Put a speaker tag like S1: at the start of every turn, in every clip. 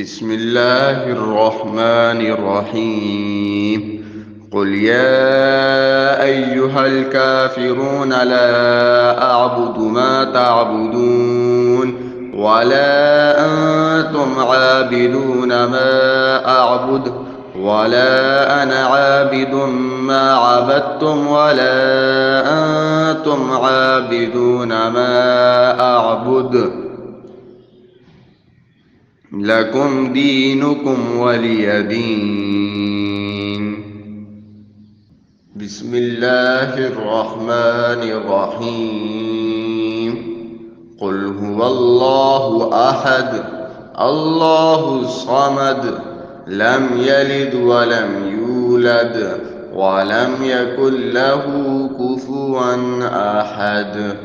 S1: بسم الله الرحمن الرحيم. قل يا أيها الكافرون لا أعبد ما تعبدون ولا أنتم عابدون ما أعبد ولا أنا عابد ما عبدتم ولا أنتم عابدون ما أعبد لكم دينكم ولي دين. بسم الله الرحمن الرحيم. قل هو الله أحد الله الصمد لم يلد ولم يولد ولم يكن له كفوا أحد.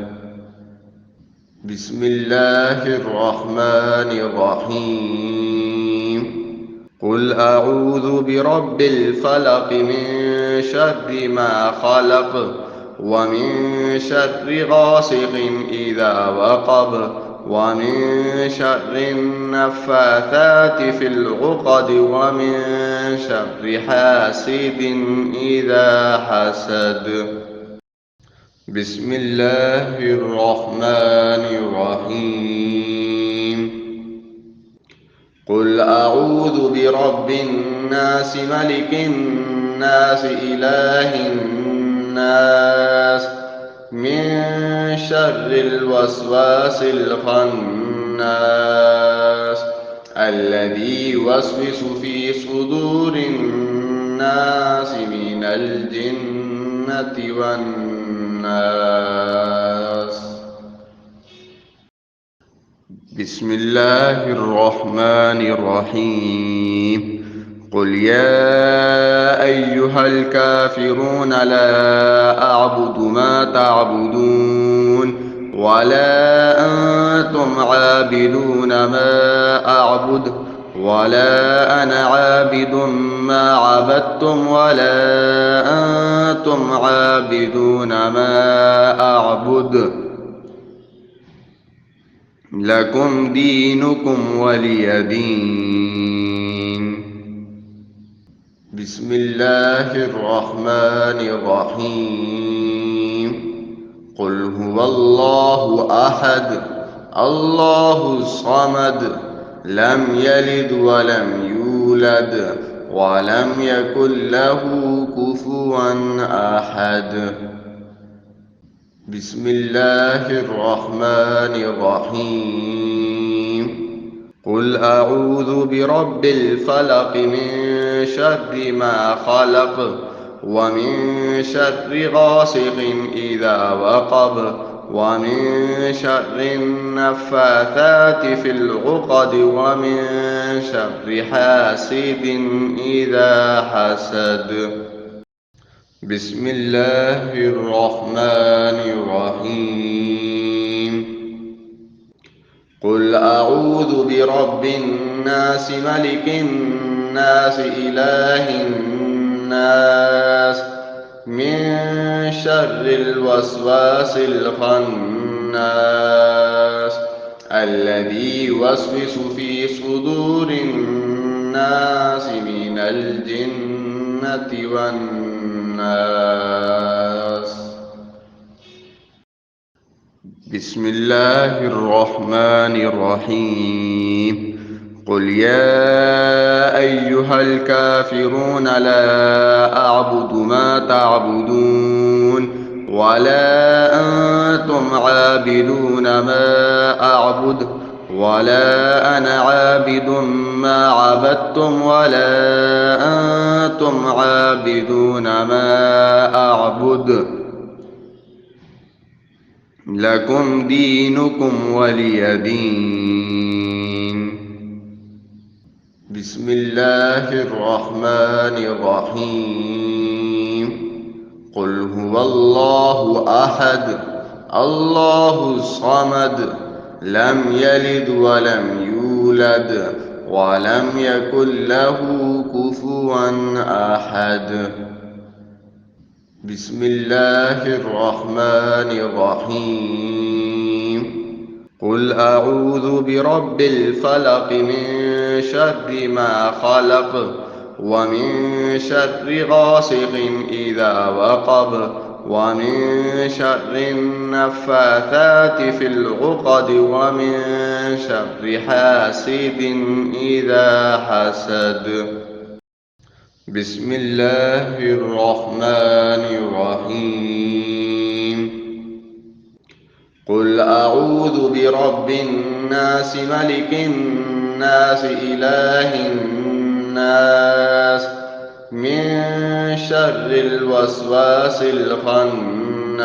S1: بسم الله الرحمن الرحيم. قل أعوذ برب الفلق من شر ما خلق ومن شر غاسق إذا وقب ومن شر النفاثات في العقد ومن شر حاسد إذا حسد. بسم الله الرحمن الرحيم. قل أعوذ برب الناس ملك الناس إله الناس من شر الوسواس الخناس الذي يوسوس في صدور الناس من الجنة والناس. بسم الله الرحمن الرحيم. قل يا أيها الكافرون لا أعبد ما تعبدون ولا أنتم عابدون ما أعبد ولا أنا عابد ما عبدتم ولا أنتم عابدون ما أعبد لكم دينكم ولي دين. بسم الله الرحمن الرحيم. قل هو الله أحد الله الصمد لم يلد ولم يولد ولم يكن له كفوا أحد. بسم الله الرحمن الرحيم. قل أعوذ برب الفلق من شر ما خلق ومن شر غاسق إذا وقب ومن شر النفاثات في العقد ومن شر حاسد إذا حسد. بسم الله الرحمن الرحيم. قل أعوذ برب الناس ملك الناس إله الناس من شر الوسواس الخناس الذي يوسوس في صدور الناس من الجنة والناس. بسم الله الرحمن الرحيم. قل يا أيها الكافرون لا أعبد ما تعبدون ولا أنتم عابدون ما أعبد ولا أنا عابد ما عبدتم ولا أنتم عابدون ما أعبد لكم دينكم ولي دين. بسم الله الرحمن الرحيم. قل هو الله أحد الله الصمد لم يلد ولم يولد ولم يكن له كفوا أحد. بسم الله الرحمن الرحيم. قل أعوذ برب الفلق من شر ما خلق ومن شر غاسق إذا وقب ومن شر النفاثات في العقد ومن شر حاسد إذا حسد. بسم الله الرحمن الرحيم. قل أعوذ برب الناس ملك الناس إله الناس من شر الوسواس الخناس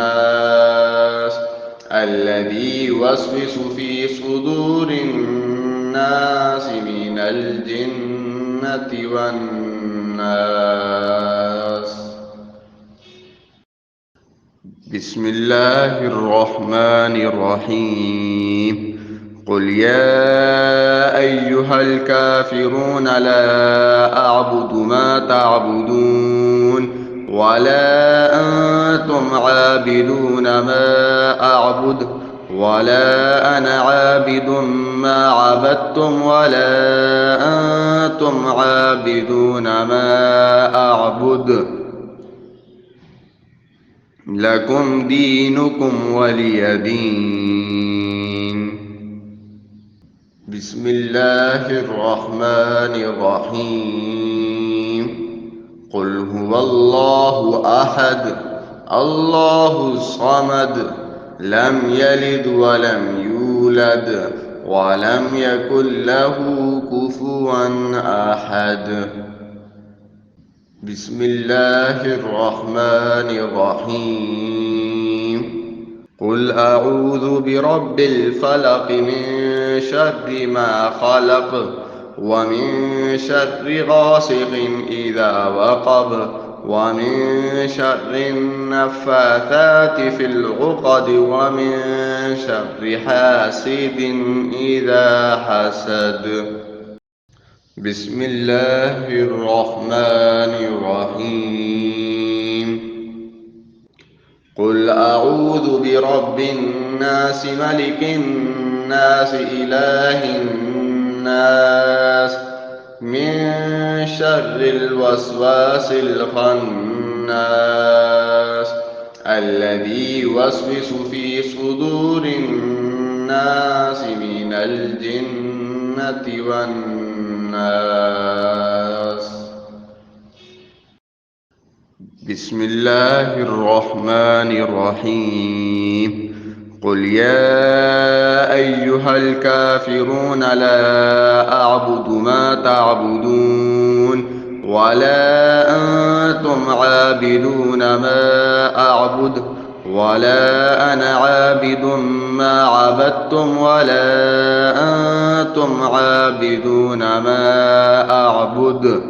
S1: الذي يوسوس في صدور الناس من الجنة والناس. بسم الله الرحمن الرحيم. قل يا أيها الكافرون لا أعبد ما تعبدون ولا أنتم عابدون ما أعبد ولا أنا عابد ما عبدتم ولا أنتم عابدون ما أعبد لكم دينكم ولي دين. بسم الله الرحمن الرحيم. قل هو الله أحد الله الصمد لم يلد ولم يولد ولم يكن له كفوا أحد. بسم الله الرحمن الرحيم. قل أعوذ برب الفلق من شر ما خلق ومن شر غاسق إذا وقب ومن شر النفاثات في العقد ومن شر حاسد إذا حسد. بسم الله الرحمن الرحيم. قل أعوذ برب الناس ملك الناس إله الناس من شر الوسواس الخناس الذي يوسوس في صدور الناس من الجنة والناس. بسم الله الرحمن الرحيم. قل يا أيها الكافرون لا أعبد ما تعبدون ولا أنتم عابدون ما أعبد ولا أنا عابد ما عبدتم ولا أنتم عابدون ما أعبد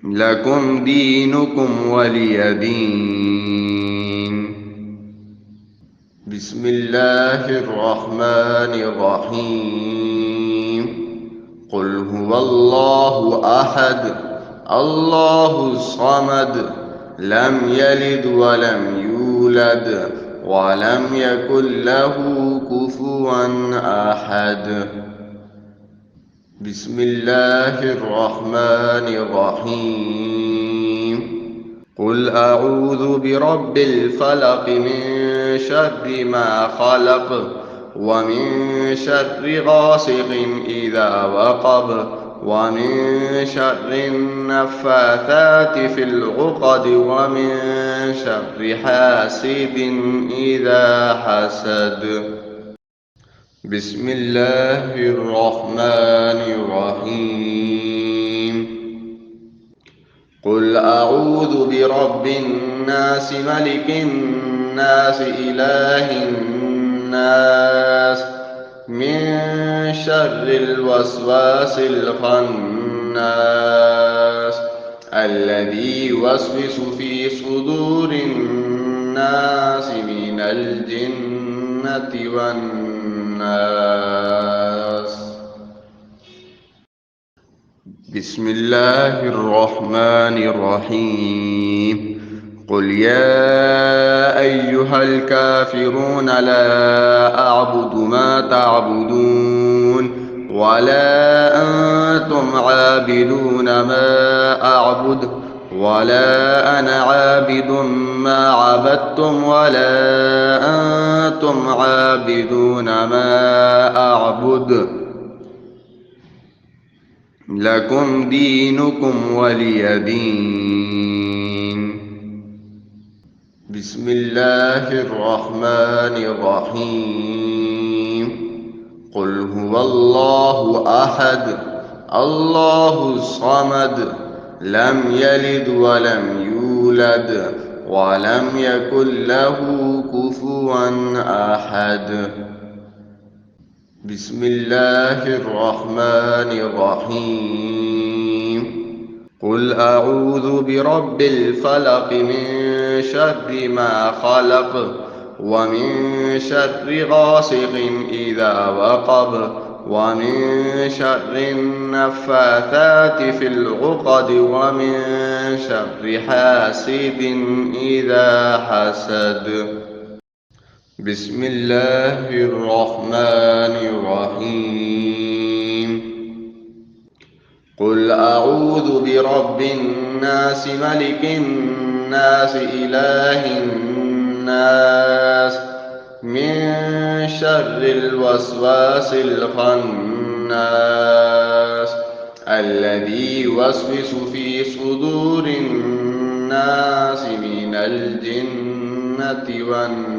S1: لكم دينكم ولي دين. بسم الله الرحمن الرحيم. قل هو الله أحد الله الصمد لم يلد ولم يولد ولم يكن له كفوا أحد. بسم الله الرحمن الرحيم. قل أعوذ برب الفلق من شر ما خلق ومن شر غاسق إذا وقب ومن شر النفاثات في العقد ومن شر حاسد إذا حسد. بسم الله الرحمن الرحيم. قل أعوذ برب الناس ملك الناس إله الناس من شر الوسواس الخناس الذي يوسوس في صدور الناس من الجنة والناس. بسم الله الرحمن الرحيم. قل يا أيها الكافرون لا أعبد ما تعبدون ولا أنتم عابدون ما أعبد ولا أنا عابد ما عبدتم ولا أنتم عابدون ما أعبد لكم دينكم ولي دين. بسم الله الرحمن الرحيم. قل هو الله أحد الله الصمد لم يلد ولم يولد ولم يكن له كفوا أحد. بسم الله الرحمن الرحيم. قل أعوذ برب الفلق من شر ما خلق ومن شر غاسق إذا وقب ومن شر النفاثات في العقد ومن شر حاسد إذا حسد. بسم الله الرحمن الرحيم. قل أعوذ برب الناس ملك الناس إله الناس من شر الوسواس الخناس الذي يوسوس في صدور الناس من الجنة والناس.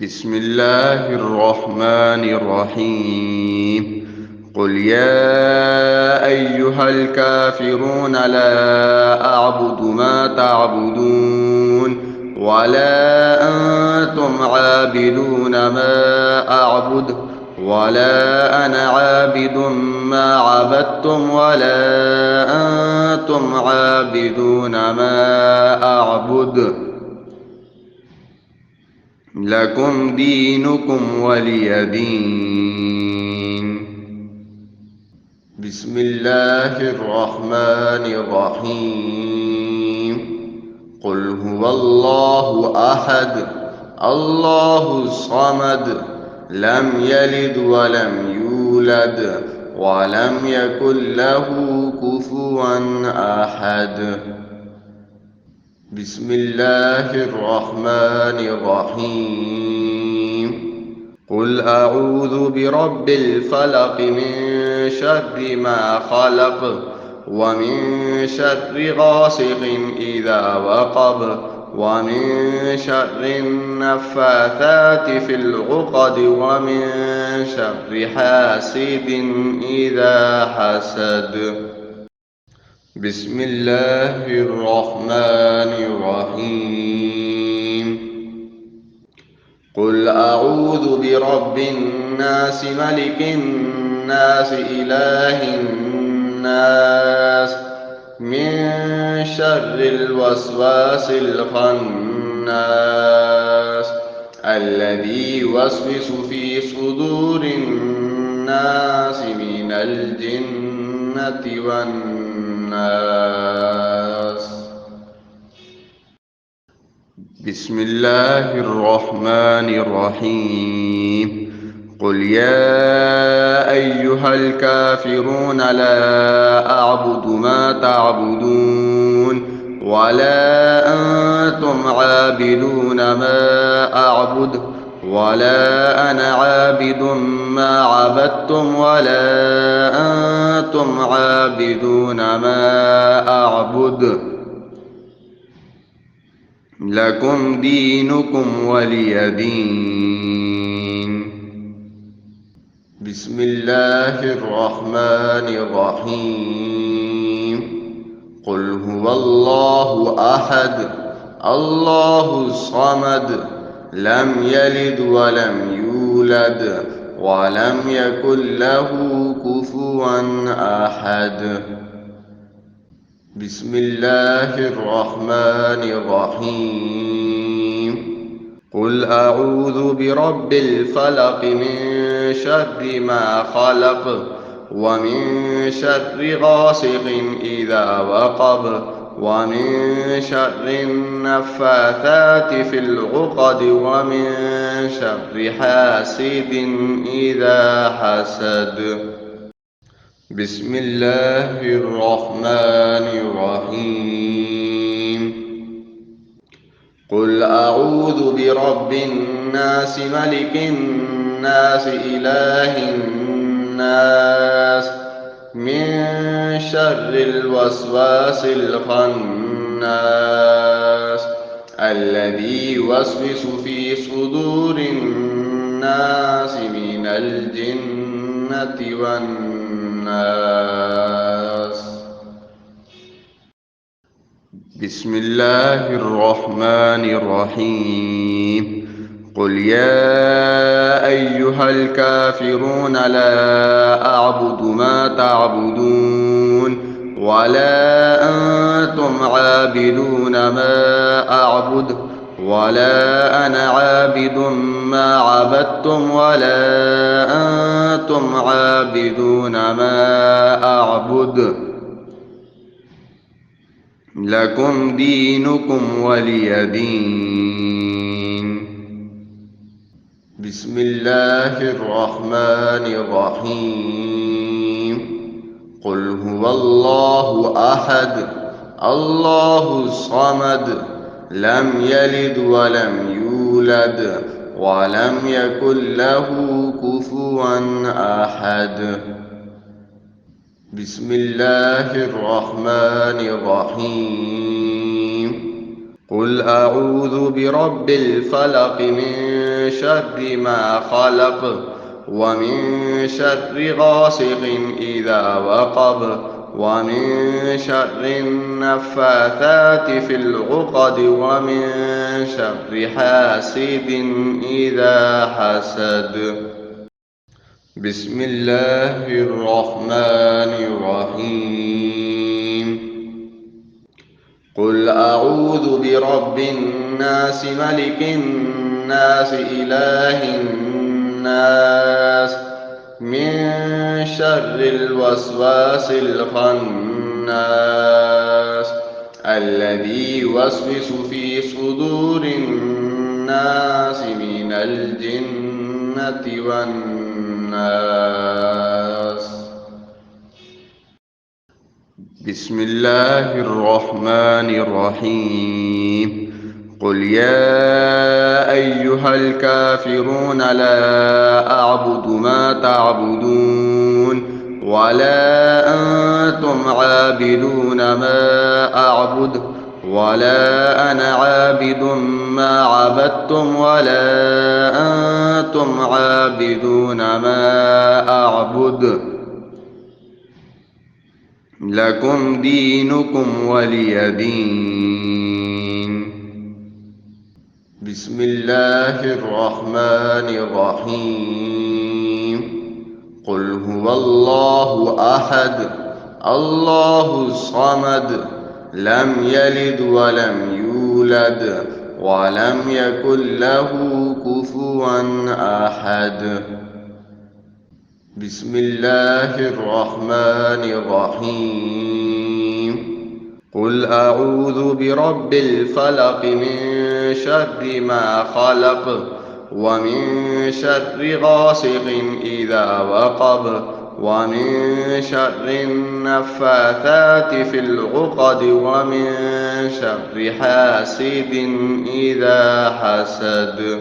S1: بسم الله الرحمن الرحيم. قل يا أيها الكافرون لا أعبد ما تعبدون ولا أنتم عابدون ما أعبد ولا أنا عابد ما عبدتم ولا أنتم عابدون ما أعبد لكم دينكم ولي دين. بسم الله الرحمن الرحيم. قل هو الله أحد الله الصمد لم يلد ولم يولد ولم يكن له كفوا أحد. بسم الله الرحمن الرحيم. قل أعوذ برب الفلق من شر ما خلق ومن شر غاسق إذا وقب ومن شر النفاثات في العقد ومن شر حاسد إذا حسد. بسم الله الرحمن الرحيم. قل أعوذ برب الناس ملك الناس إله الناس من شر الوسواس الخناس الذي يوسوس في صدور الناس من الجنة والناس. بسم الله الرحمن الرحيم. قل يا أيها الكافرون لا أعبد ما تعبدون ولا أنتم عابدون ما أعبد ولا أنا عابد ما عبدتم ولا أنتم عابدون ما أعبد لكم دينكم ولي دين. بسم الله الرحمن الرحيم. قل هو الله أحد الله الصمد لم يلد ولم يولد ولم يكن له كفوا أحد. بسم الله الرحمن الرحيم. قل أعوذ برب الفلق من شر ما خلق ومن شر غاسق إذا وقب ومن شر النفاثات في العقد ومن شر حاسد إذا حسد. بسم الله الرحمن الرحيم. قل أعوذ برب الناس ملك الناس إله الناس من شر الوسواس الخناس الذي يوسوس في صدور الناس من الجنة والناس. بسم الله الرحمن الرحيم. قل يا أيها الكافرون لا أعبد ما تعبدون ولا أنتم عابدون ما أعبد ولا أنا عابد ما عبدتم ولا أنتم عابدون ما أعبد لكم دينكم ولي دين. بسم الله الرحمن الرحيم. قل هو الله أحد الله الصمد لم يلد ولم يولد ولم يكن له كفوا أحد. بسم الله الرحمن الرحيم. قل أعوذ برب الفلق من شر ما خلق ومن شر غاسق إذا وقب ومن شر النفاثات في العقد ومن شر حاسد إذا حسد. بسم الله الرحمن الرحيم. قل أعوذ برب الناس ملك الناس إله الناس من شر الوسواس الخناس الذي يوسوس في صدور الناس من الجنة والناس. بسم الله الرحمن الرحيم. قل يا أيها الكافرون لا أعبد ما تعبدون ولا أنتم عابدون ما أعبد ولا أنا عابد ما عبدتم ولا أنتم عابدون ما أعبد لكم دينكم ولي دين. بسم الله الرحمن الرحيم. قل هو الله أحد الله الصمد لم يلد ولم يولد ولم يكن له كفوا أحد. بسم الله الرحمن الرحيم. قل أعوذ برب الفلق من شر ما خلق ومن شر غاسق إذا وقب ومن شر النفاثات في العقد ومن شر حاسد إذا حسد.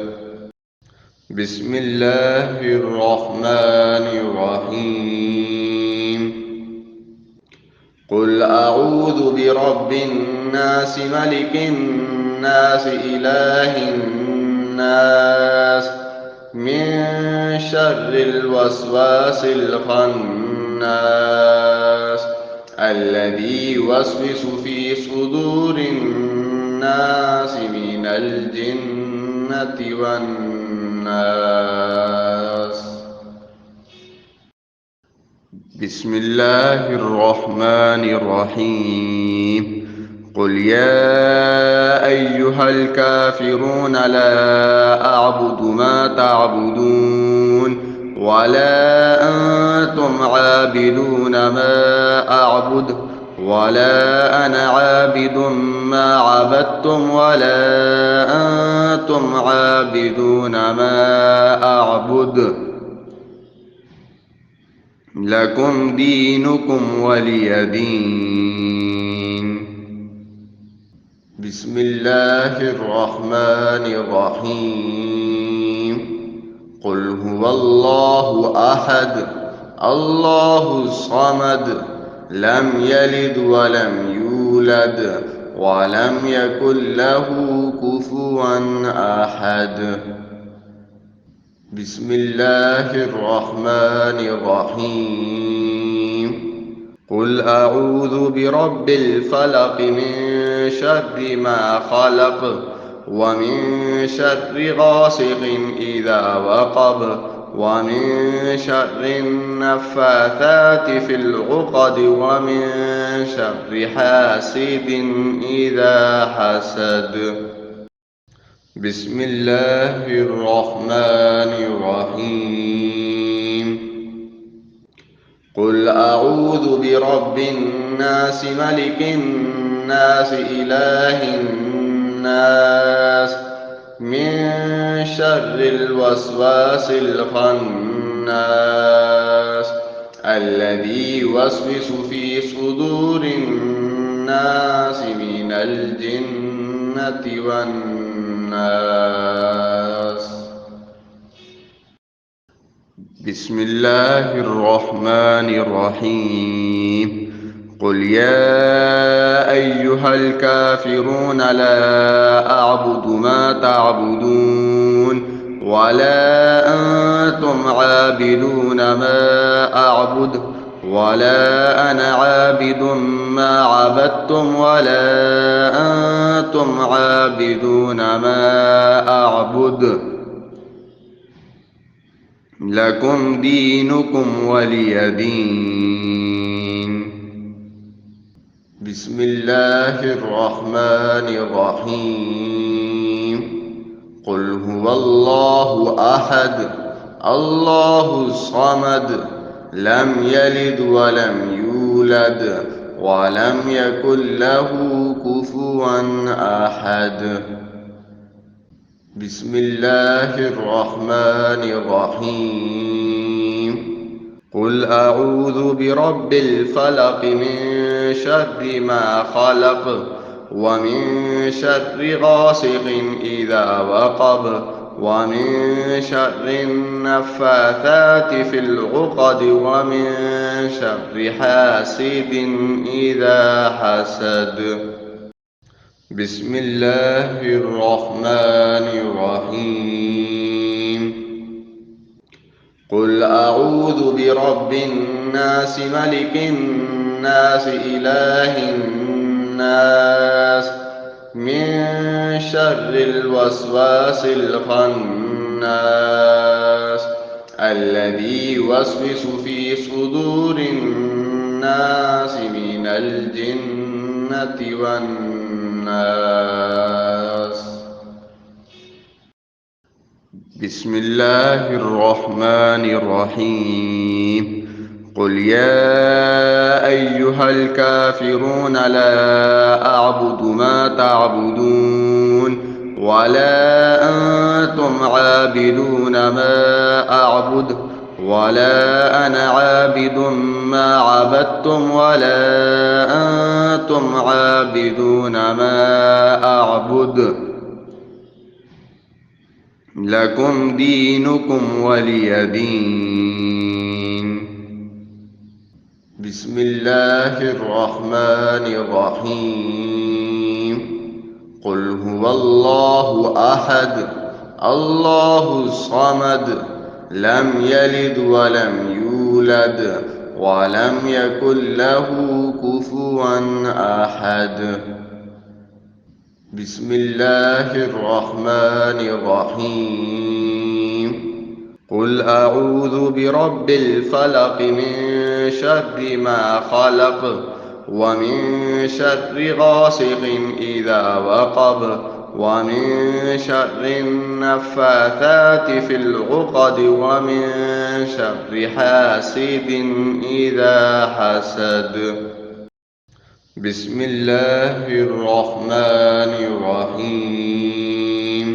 S1: بسم الله الرحمن الرحيم. قل أعوذ برب الناس ملك الناس إله الناس من شر الوسواس الخناس الذي يوسوس في صدور الناس من الجنة والناس. بسم الله الرحمن الرحيم. قل يا أيها الكافرون لا أعبد ما تعبدون ولا أنتم عابدون ما أعبد ولا أنا عابد ما عبدتم ولا أنتم عابدون ما أعبد لكم دينكم ولي دين. بسم الله الرحمن الرحيم. قل هو الله أحد الله الصمد لم يلد ولم يولد ولم يكن له كفوا أحد. بسم الله الرحمن الرحيم. قل أعوذ برب الفلق من شر ما خلق ومن شر غاسق إذا وقب ومن شر النفاثات في العقد ومن شر حاسد إذا حسد. بسم الله الرحمن الرحيم. قل أعوذ برب الناس ملك الناس إله الناس من شر الوسواس الخناس الذي يوسوس في صدور الناس من الجنة والناس. بسم الله الرحمن الرحيم. قل يا أيها الكافرون لا أعبد ما تعبدون ولا أنتم عابدون ما أعبد ولا أنا عابد ما عبدتم ولا أنتم عابدون ما أعبد لكم دينكم ولي دين. بسم الله الرحمن الرحيم. قل هو الله أحد الله الصمد لم يلد ولم يولد ولم يكن له كفوا أحد. بسم الله الرحمن الرحيم. قل أعوذ برب الفلق من شر ما خلق ومن شر غاسق إذا وقب ومن شر النفاثات في العقد ومن شر حاسد إذا حسد. بسم الله الرحمن الرحيم. قل أعوذ برب الناس ملك الناس إله الناس من شر الوسواس الخناس الذي يوسوس في صدور الناس من الجنة والناس. بسم الله الرحمن الرحيم. قل يا أيها الكافرون لا أعبد ما تعبدون ولا أنتم عابدون ما أعبد ولا أنا عابد ما عبدتم ولا أنتم عابدون ما أعبد لكم دينكم ولي دين. بسم الله الرحمن الرحيم. قل هو الله أحد الله الصمد لم يلد ولم يولد ولم يكن له كفوا أحد. بسم الله الرحمن الرحيم. قل أعوذ برب الفلق من شر ما خلق ومن شر غاسق إذا وقب ومن شر النفاثات في العقد ومن شر حاسد إذا حسد. بسم الله الرحمن الرحيم.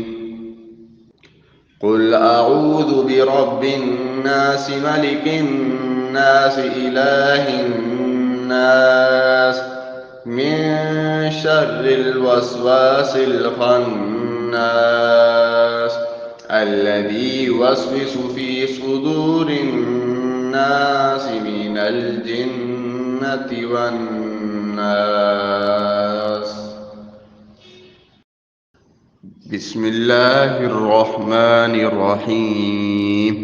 S1: قل أعوذ برب الناس ملك الناس إله الناس من شر الوسواس الخناس الذي يوسوس في صدور الناس من الجنة والناس. بسم الله الرحمن الرحيم.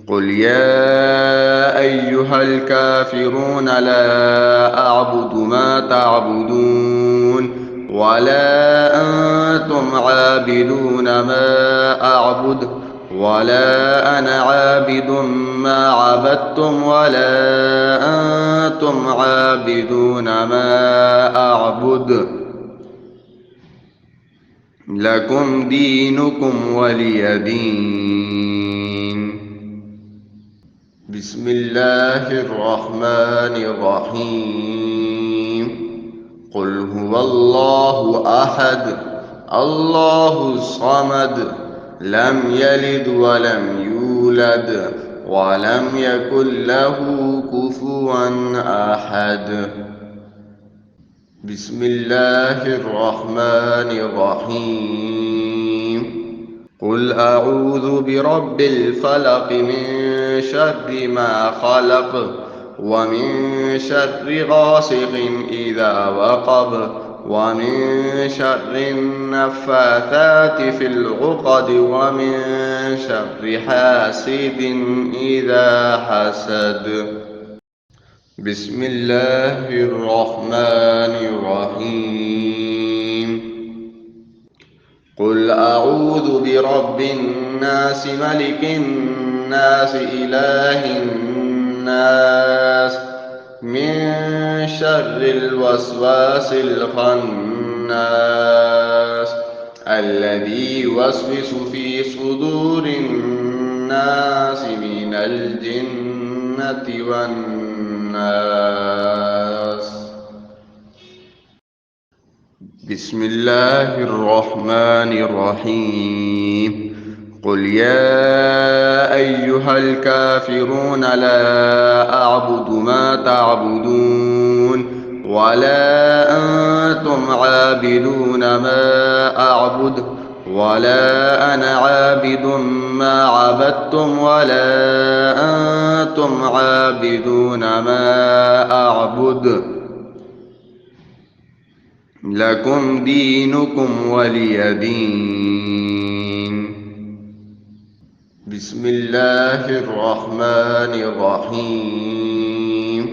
S1: قل يا أيها الكافرون لا أعبد ما تعبدون ولا أنتم عابدون ما أعبد ولا أنا عابد ما عبدتم ولا أنتم عابدون ما أعبد لكم دينكم ولي دين. بسم الله الرحمن الرحيم. قل هو الله أحد الله الصمد لم يلد ولم يولد ولم يكن له كفوا أحد. بسم الله الرحمن الرحيم. قل أعوذ برب الفلق من شر ما خلق ومن شر غاسق إذا وقب ومن شر النفاثات في العقد ومن شر حاسد إذا حسد. بسم الله الرحمن الرحيم. قل أعوذ برب الناس ملك الناس إله الناس من شر الوسواس الخناس الذي يوسوس في صدور الناس من الجنة والناس. بسم الله الرحمن الرحيم. قل يا أيها الكافرون لا أعبد ما تعبدون ولا أنتم عابدون ما أعبد ولا أنا عابد ما عبدتم ولا أنتم عابدون ما أعبد لكم دينكم ولي دين. بسم الله الرحمن الرحيم.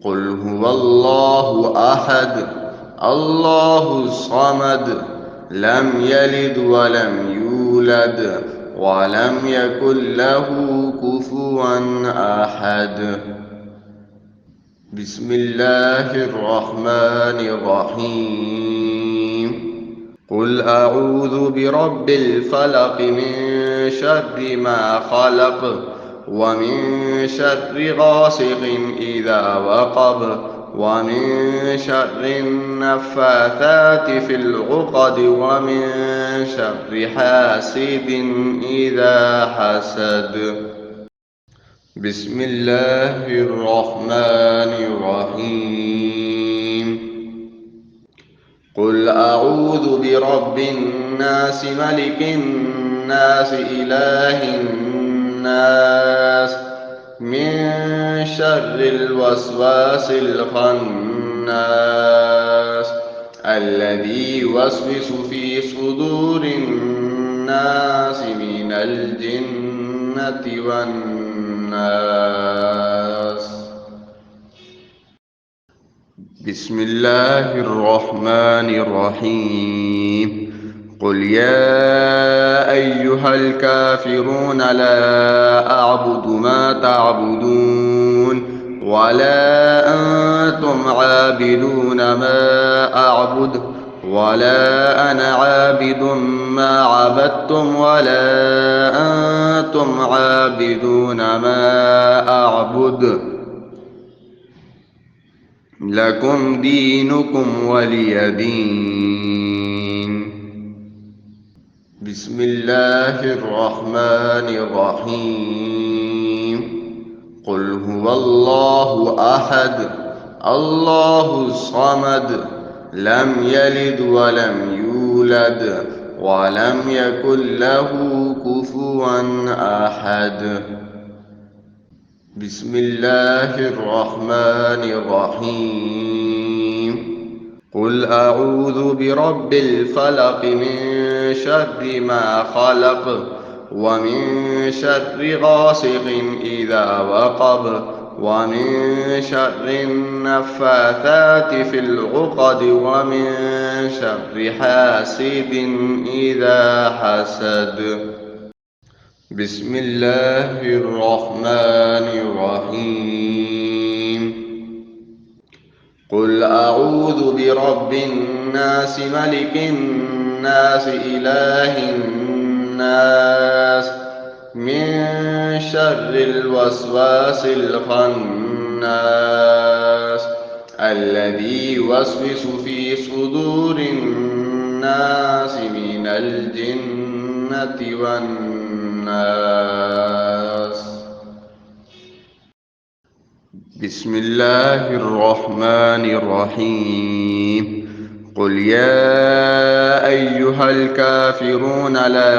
S1: قل هو الله أحد الله الصمد لم يلد ولم يولد ولم يكن له كفوا أحد. بسم الله الرحمن الرحيم. قل أعوذ برب الفلق من شر ما خلق ومن شر غاسق إذا وقب ومن شر النفاثات في العقد ومن شر حاسد إذا حسد. بسم الله الرحمن الرحيم. قل أعوذ برب الناس ملك الناس إله الناس من شر الوسواس الخناس الذي يوسوس في صدور الناس من الجنة والناس. بسم الله الرحمن الرحيم. قل يا أيها الكافرون لا أعبد ما تعبدون ولا أنتم عابدون ما أعبد ولا أنا عابد ما عبدتم ولا أنتم عابدون ما أعبد لكم دينكم ولي دين. بسم الله الرحمن الرحيم. قل هو الله أحد الله الصمد لم يلد ولم يولد ولم يكن له كفوا أحد. بسم الله الرحمن الرحيم. قل أعوذ برب الفلق من شر ما خلق ومن شر غاسق إذا وقب ومن شر النفاثات في العقد ومن شر حاسد إذا حسد. بسم الله الرحمن الرحيم. قل أعوذ برب الناس ملك الناس إله الناس من شر الوسواس الخناس الذي يوسوس في صدور الناس من الجنة والناس. بسم الله الرحمن الرحيم. قل يا أيها الكافرون لا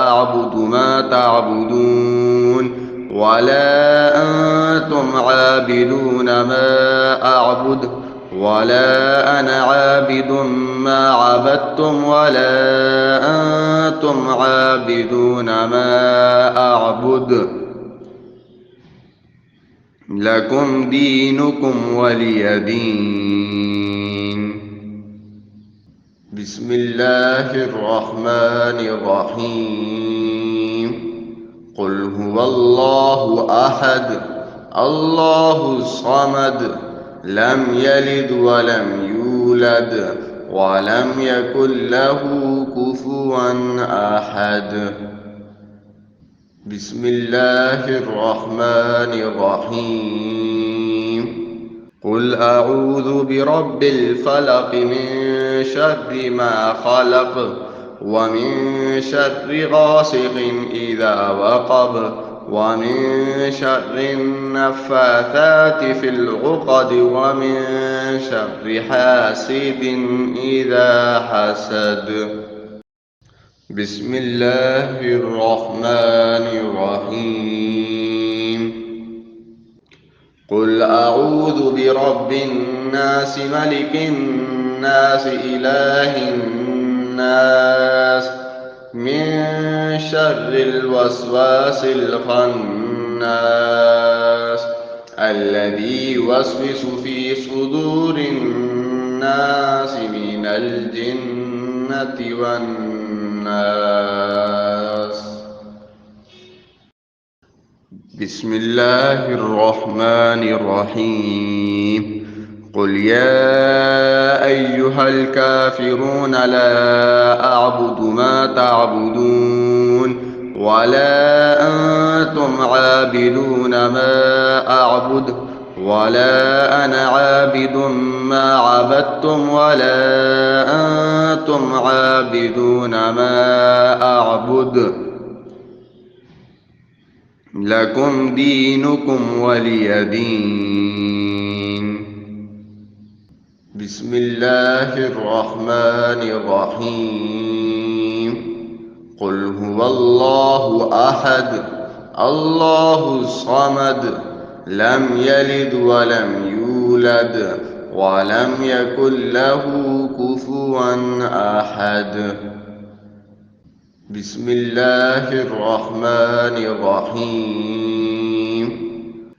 S1: أعبد ما تعبدون ولا أنتم عابدون ما أعبد ولا أنا عابد ما عبدتم ولا أنتم عابدون ما أعبد لكم دينكم ولي دين. بسم الله الرحمن الرحيم. قل هو الله أحد الله الصمد لم يلد ولم يولد ولم يكن له كفوا أحد. بسم الله الرحمن الرحيم. قل أعوذ برب الفلق من شر ما خلق ومن شر غاسق إذا وقب ومن شر النفاثات في العقد ومن شر حاسد إذا حسد. بسم الله الرحمن الرحيم. قل أعوذ برب الناس ملك الناس إله الناس من شر الوسواس الخناس الذي يوسوس في صدور الناس من الجنة والناس. بسم الله الرحمن الرحيم. قل يا أيها الكافرون لا أعبد ما تعبدون ولا أنتم عابدون ما أعبد ولا أنا عابد ما عبدتم ولا أنتم عابدون ما أعبد لكم دينكم ولي دين. بسم الله الرحمن الرحيم. قل هو الله أحد الله الصمد لم يلد ولم يولد ولم يكن له كفوا أحد. بسم الله الرحمن الرحيم.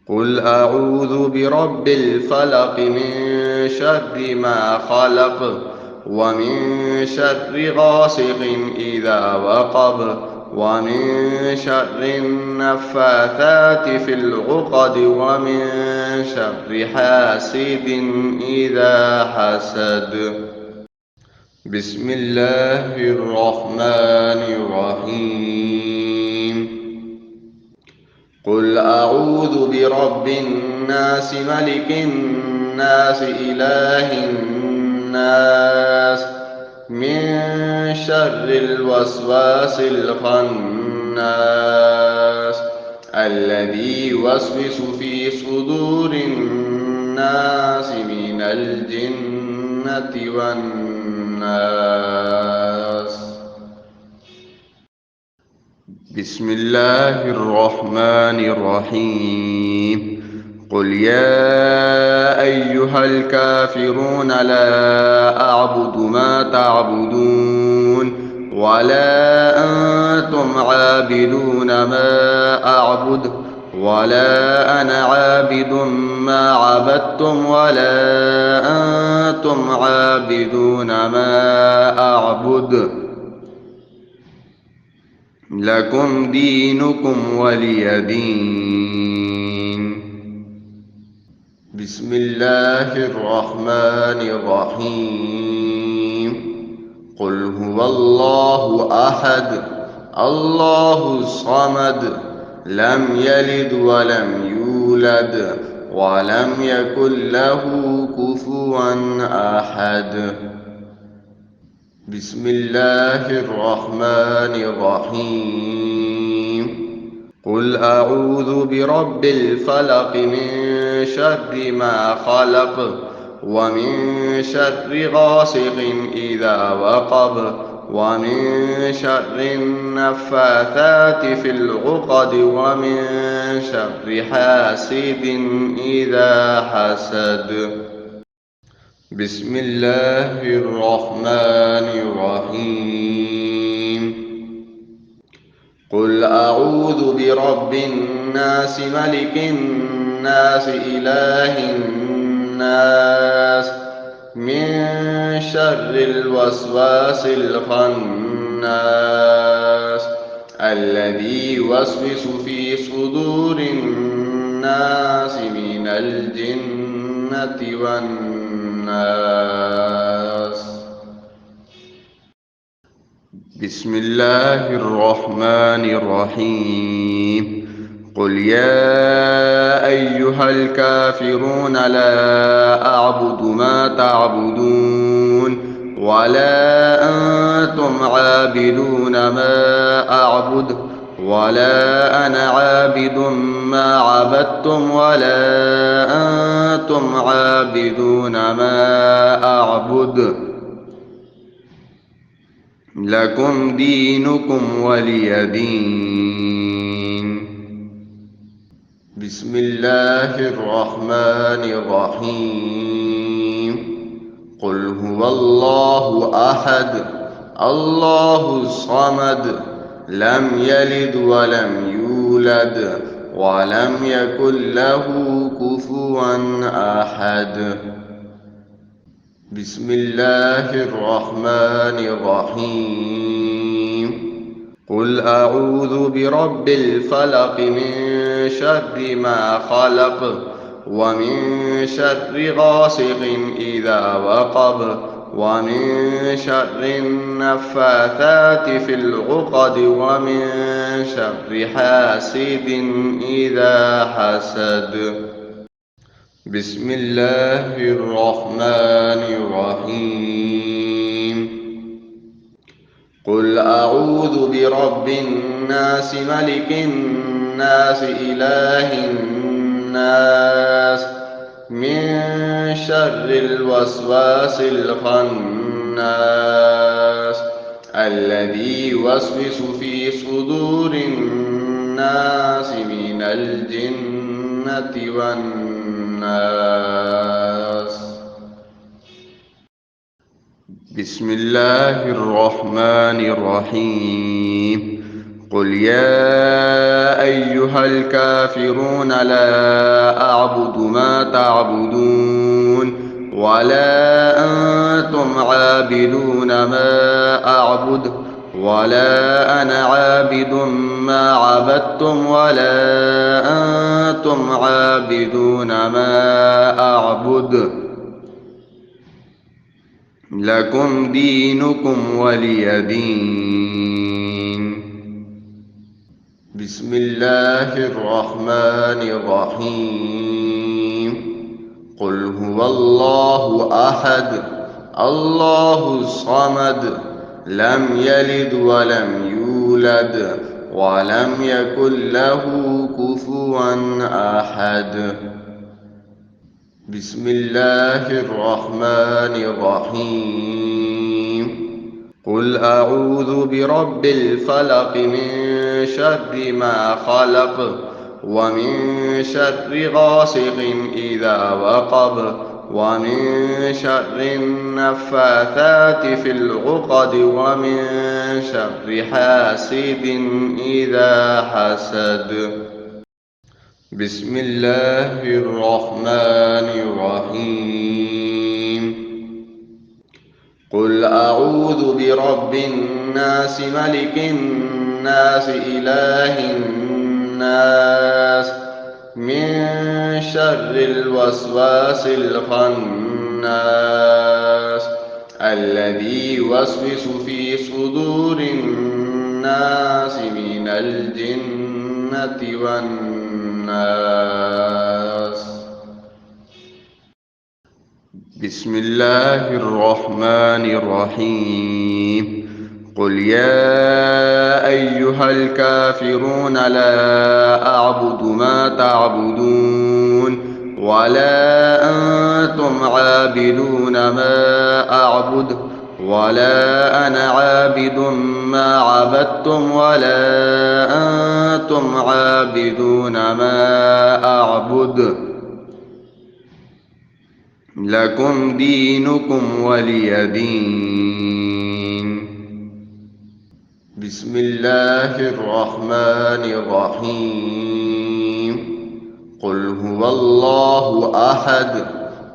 S1: قل أعوذ برب الفلق من شر ما خلق ومن شر غاسق إذا وقب ومن شر النفاثات في العقد ومن شر حاسد إذا حسد. بسم الله الرحمن الرحيم قل أعوذ برب الناس ملك الناس إله الناس من شر الوسواس الخناس الذي يوسوس في صدور الناس من الجنة والناس. بسم الله الرحمن الرحيم قل يا أيها الكافرون لا أعبد ما تعبدون ولا أنتم عابدون ما أعبد ولا أنا عابد ما عبدتم ولا أنتم عابدون ما أعبد لكم دينكم ولي دين. بسم الله الرحمن الرحيم قل هو الله أحد الله الصمد لم يلد ولم يولد ولم يكن له كفوا أحد. بسم الله الرحمن الرحيم قل أعوذ برب الفلق من شر ما خلق ومن شر غاسق إذا وقب ومن شر النفاثات في العقد ومن شر حاسد إذا حسد. بسم الله الرحمن الرحيم قل أعوذ برب الناس ملك الناس إله الناس من شر الوسواس الخناس الذي يوسوس في صدور الناس من الجنة والناس. بسم الله الرحمن الرحيم قل يا أيها الكافرون لا أعبد ما تعبدون ولا أنتم عابدون ما أعبد ولا أنا عابد ما عبدتم ولا أنتم عابدون ما أعبد لكم دينكم ولي دين. بسم الله الرحمن الرحيم قل هو الله أحد الله الصمد لم يلد ولم يولد ولم يكن له كفوا أحد. بسم الله الرحمن الرحيم قل أعوذ برب الفلق من شر ما خلق ومن شر غاسق إذا وقب ومن شر النفاثات في العقد ومن شر حاسد إذا حسد. بسم الله الرحمن الرحيم قل أعوذ برب الناس ملك الناس إله الناس من شر الوسواس الخناس الذي يوسوس في صدور الناس من الجنة والناس. بسم الله الرحمن الرحيم قل يا أيها الكافرون لا أعبد ما تعبدون ولا أنتم عابدون ما أعبد ولا أنا عابد ما عبدتم ولا أنتم عابدون ما أعبد لكم دينكم ولي دين. بسم الله الرحمن الرحيم. قل هو الله أحد الله الصمد لم يلد ولم يولد ولم يكن له كفوا أحد. بسم الله الرحمن الرحيم. قل أعوذ برب الفلق من شر ما خلق ومن شر غاسق إذا وقب ومن شر النفاثات في العقد ومن شر حاسد إذا حسد. بسم الله الرحمن الرحيم. قل أعوذ برب الناس ملك الناس إله الناس من شر الوسواس الخناس الذي يوسوس في صدور الناس من الجنة والناس. بسم الله الرحمن الرحيم. قل يا أيها الكافرون لا أعبد ما تعبدون ولا أنتم عابدون ما أعبد ولا أنا عابد ما عبدتم ولا أنتم عابدون ما أعبد لكم دينكم ولي دين. بسم الله الرحمن الرحيم. قل هو الله أحد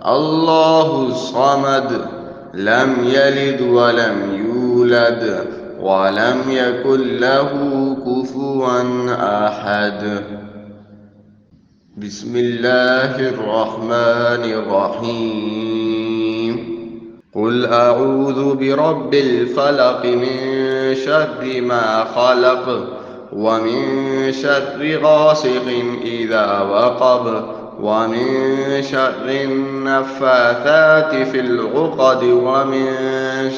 S1: الله الصمد لم يلد ولم يولد ولم يكن له كفوا أحد. بسم الله الرحمن الرحيم. قل أعوذ برب الفلق من شر ما خلق ومن شر غاسق إذا وقب ومن شر النفاثات في العقد ومن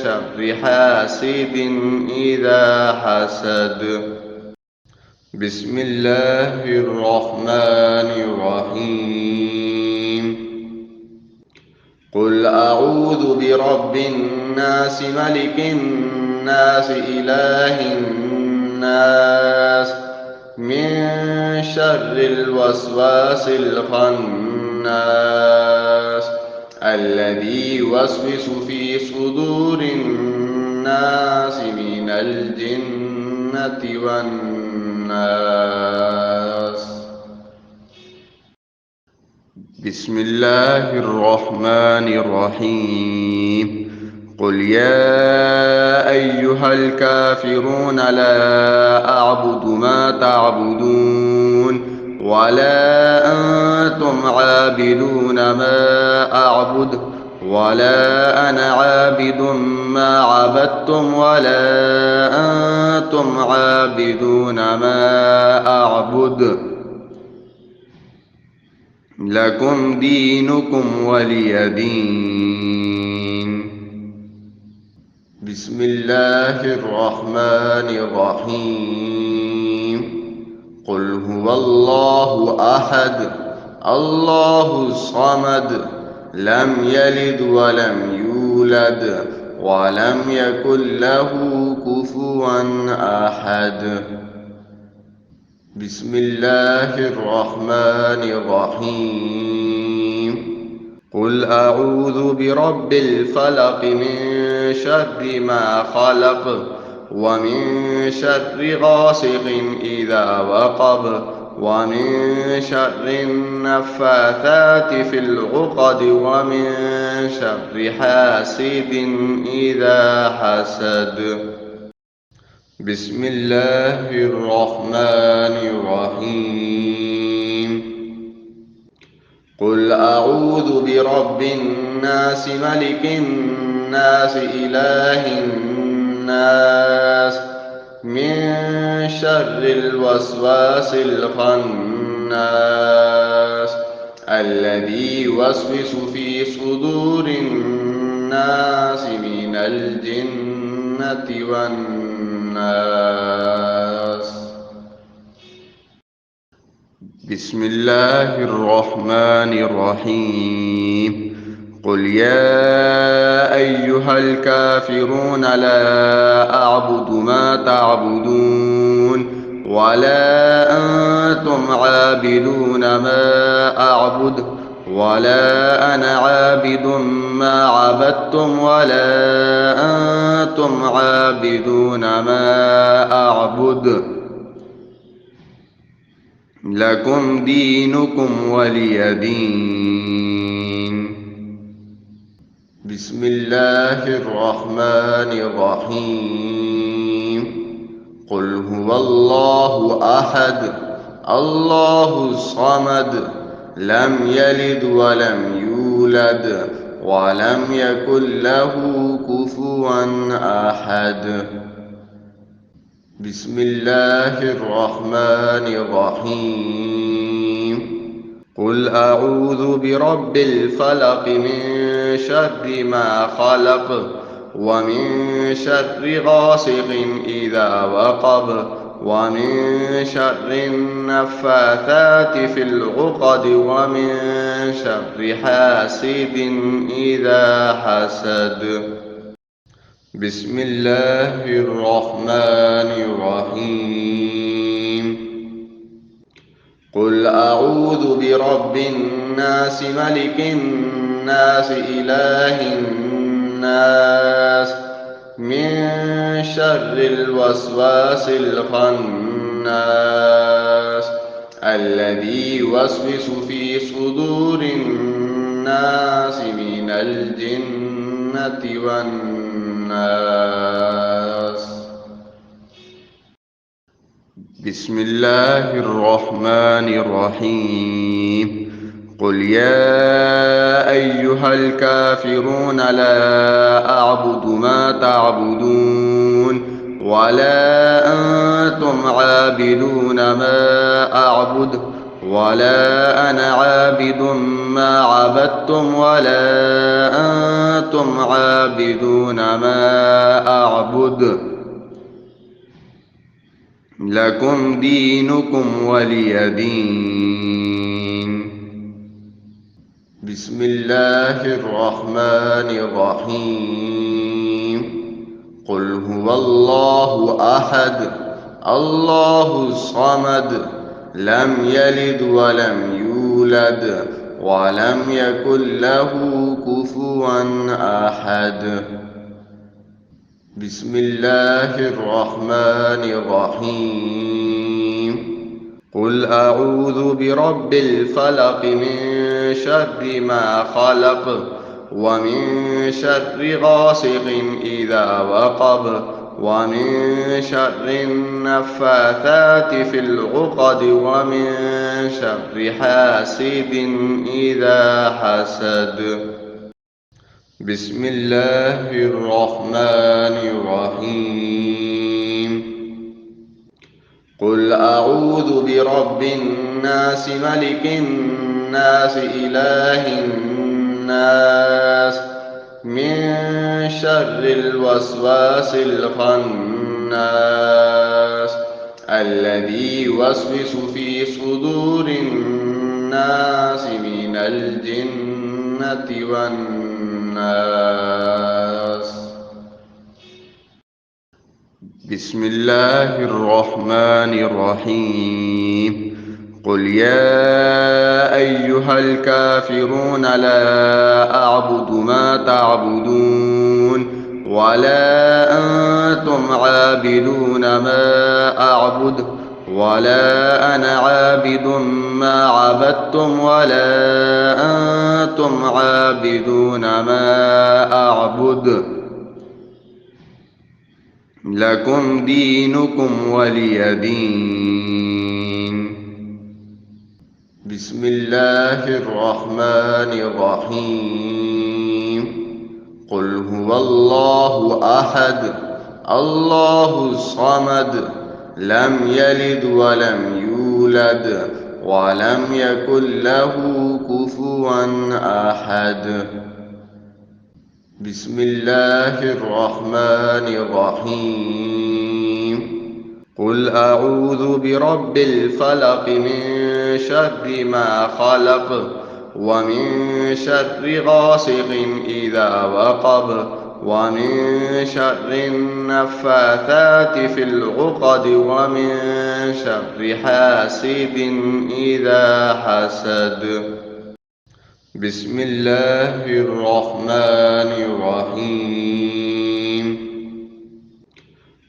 S1: شر حاسد إذا حسد. بسم الله الرحمن الرحيم. قل أعوذ برب الناس ملك الناس إله الناس من شر الوسواس الخناس الذي يوسوس في صدور الناس من الجنة والناس. بسم الله الرحمن الرحيم. قل يا أيها الكافرون لا أعبد ما تعبدون ولا أنتم عابدون ما أعبد ولا أنا عابد ما عبدتم ولا أنتم عابدون ما أعبد لكم دينكم ولي دين. بسم الله الرحمن الرحيم. قل هو الله أحد الله الصمد لم يلد ولم يولد ولم يكن له كفوا أحد. بسم الله الرحمن الرحيم. قل أعوذ برب الفلق من شر ما خلق ومن شر غاسق إذا وقب ومن شر النفاثات في العقد ومن شر حاسد إذا حسد. بسم الله الرحمن الرحيم. قل أعوذ برب الناس ملك الناس إله الناس من شر الوسواس الخناس الذي يوسوس في صدور الناس من الجنة والناس. بسم الله الرحمن الرحيم. قل يا أيها الكافرون لا أعبد ما تعبدون ولا أنتم عابدون ما أعبد ولا أنا عابد ما عبدتم ولا أنتم عابدون ما أعبد لكم دينكم ولي دين. بسم الله الرحمن الرحيم. قل هو الله أحد الله الصمد لم يلد ولم يولد ولم يكن له كفوا أحد. بسم الله الرحمن الرحيم. قل أعوذ برب الفلق من شر ما خلق ومن شر غاسق إذا وقب ومن شر النفاثات في العقد ومن شر حاسد إذا حسد. بسم الله الرحمن الرحيم. قل أعوذ برب الناس ملك الناس إله الناس من شر الوسواس الخناس الذي يوسوس في صدور الناس من الجنة والناس. بسم الله الرحمن الرحيم. قل يا أيها الكافرون لا أعبد ما تعبدون ولا أنتم عابدون ما أعبد ولا أنا عابد ما عبدتم ولا أنتم عابدون ما أعبد لكم دينكم ولي دين. بسم الله الرحمن الرحيم. قل هو الله أحد الله الصمد لم يلد ولم يولد ولم يكن له كفوا أحد. بسم الله الرحمن الرحيم. قل أعوذ برب الفلق من شر ما خلق ومن شر غاسق إذا وقب ومن شر النفاثات في العقد ومن شر حاسد إذا حسد. بسم الله الرحمن الرحيم. قل أعوذ برب الناس ملك الناس إله الناس من شر الوسواس الخناس الذي يوسوس في صدور الناس من الجنة والناس. بسم الله الرحمن الرحيم. قل يا أيها الكافرون لا أعبد ما تعبدون ولا أنتم عابدون ما أعبد ولا أنا عابد ما عبدتم ولا أنتم عابدون ما أعبد لكم دينكم ولي دين. بسم الله الرحمن الرحيم قل هو الله أحد الله الصمد لم يلد ولم يولد ولم يكن له كفوا أحد بسم الله الرحمن الرحيم قل أعوذ برب الفلق من شر ما خلق ومن شر غاسق إذا وقب ومن شر النفاثات في العقد ومن شر حاسد إذا حسد بسم الله الرحمن الرحيم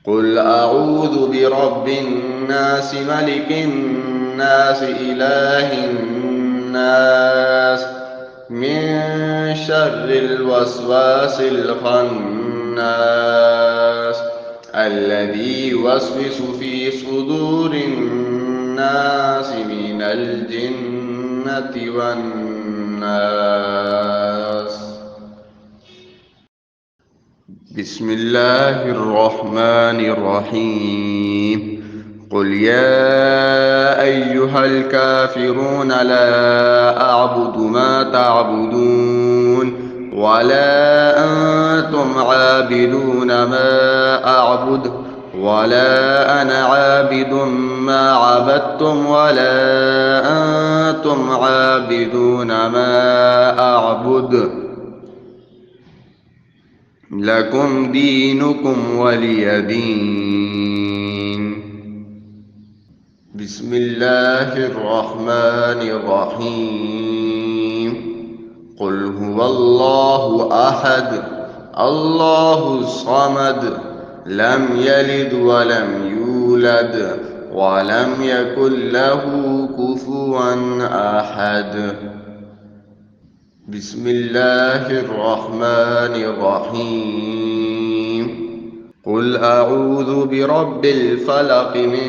S1: قل أعوذ برب الناس ملك الناس إله الناس من شر الوسواس الخناس الذي يوسوس في صدور الناس من الجنة والناس بسم الله الرحمن الرحيم قل يا أيها الكافرون لا أعبد ما تعبدون ولا أنتم عابدون ما أعبد ولا أنا عابد ما عبدتم ولا أنتم عابدون ما أعبد لكم دينكم ولي دين بسم الله الرحمن الرحيم قل هو الله أحد الله الصمد لم يلد ولم يولد ولم يكن له كفوا أحد بسم الله الرحمن الرحيم قل أعوذ برب الفلق من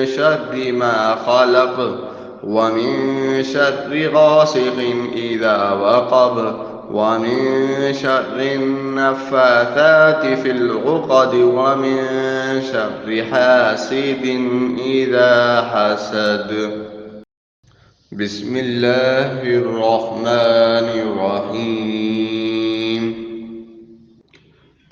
S1: شر ما خلق ومن شر غاسق إذا وقب ومن شر النفاثات في العقد ومن شر حاسد إذا حسد بسم الله الرحمن الرحيم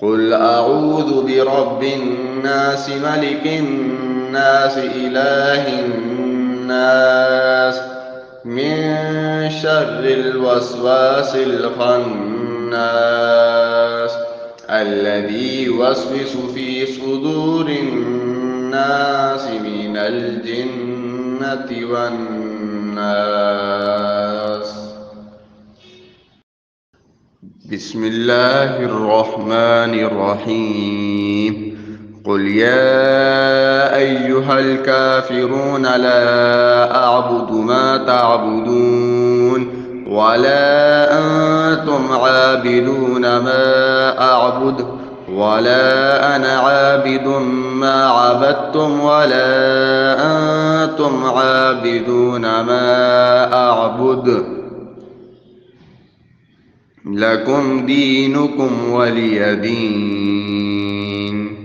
S1: قل أعوذ برب الناس ملك الناس إله الناس من شر الوسواس الخناس الذي يوسوس في صدور الناس من الجنة والناس بسم الله الرحمن الرحيم قل يا أيها الكافرون لا أعبد ما تعبدون ولا أنتم عابدون ما أعبد ولا أنا عابد ما عبدتم ولا أنتم عابدون ما أعبد لكم دينكم ولي دين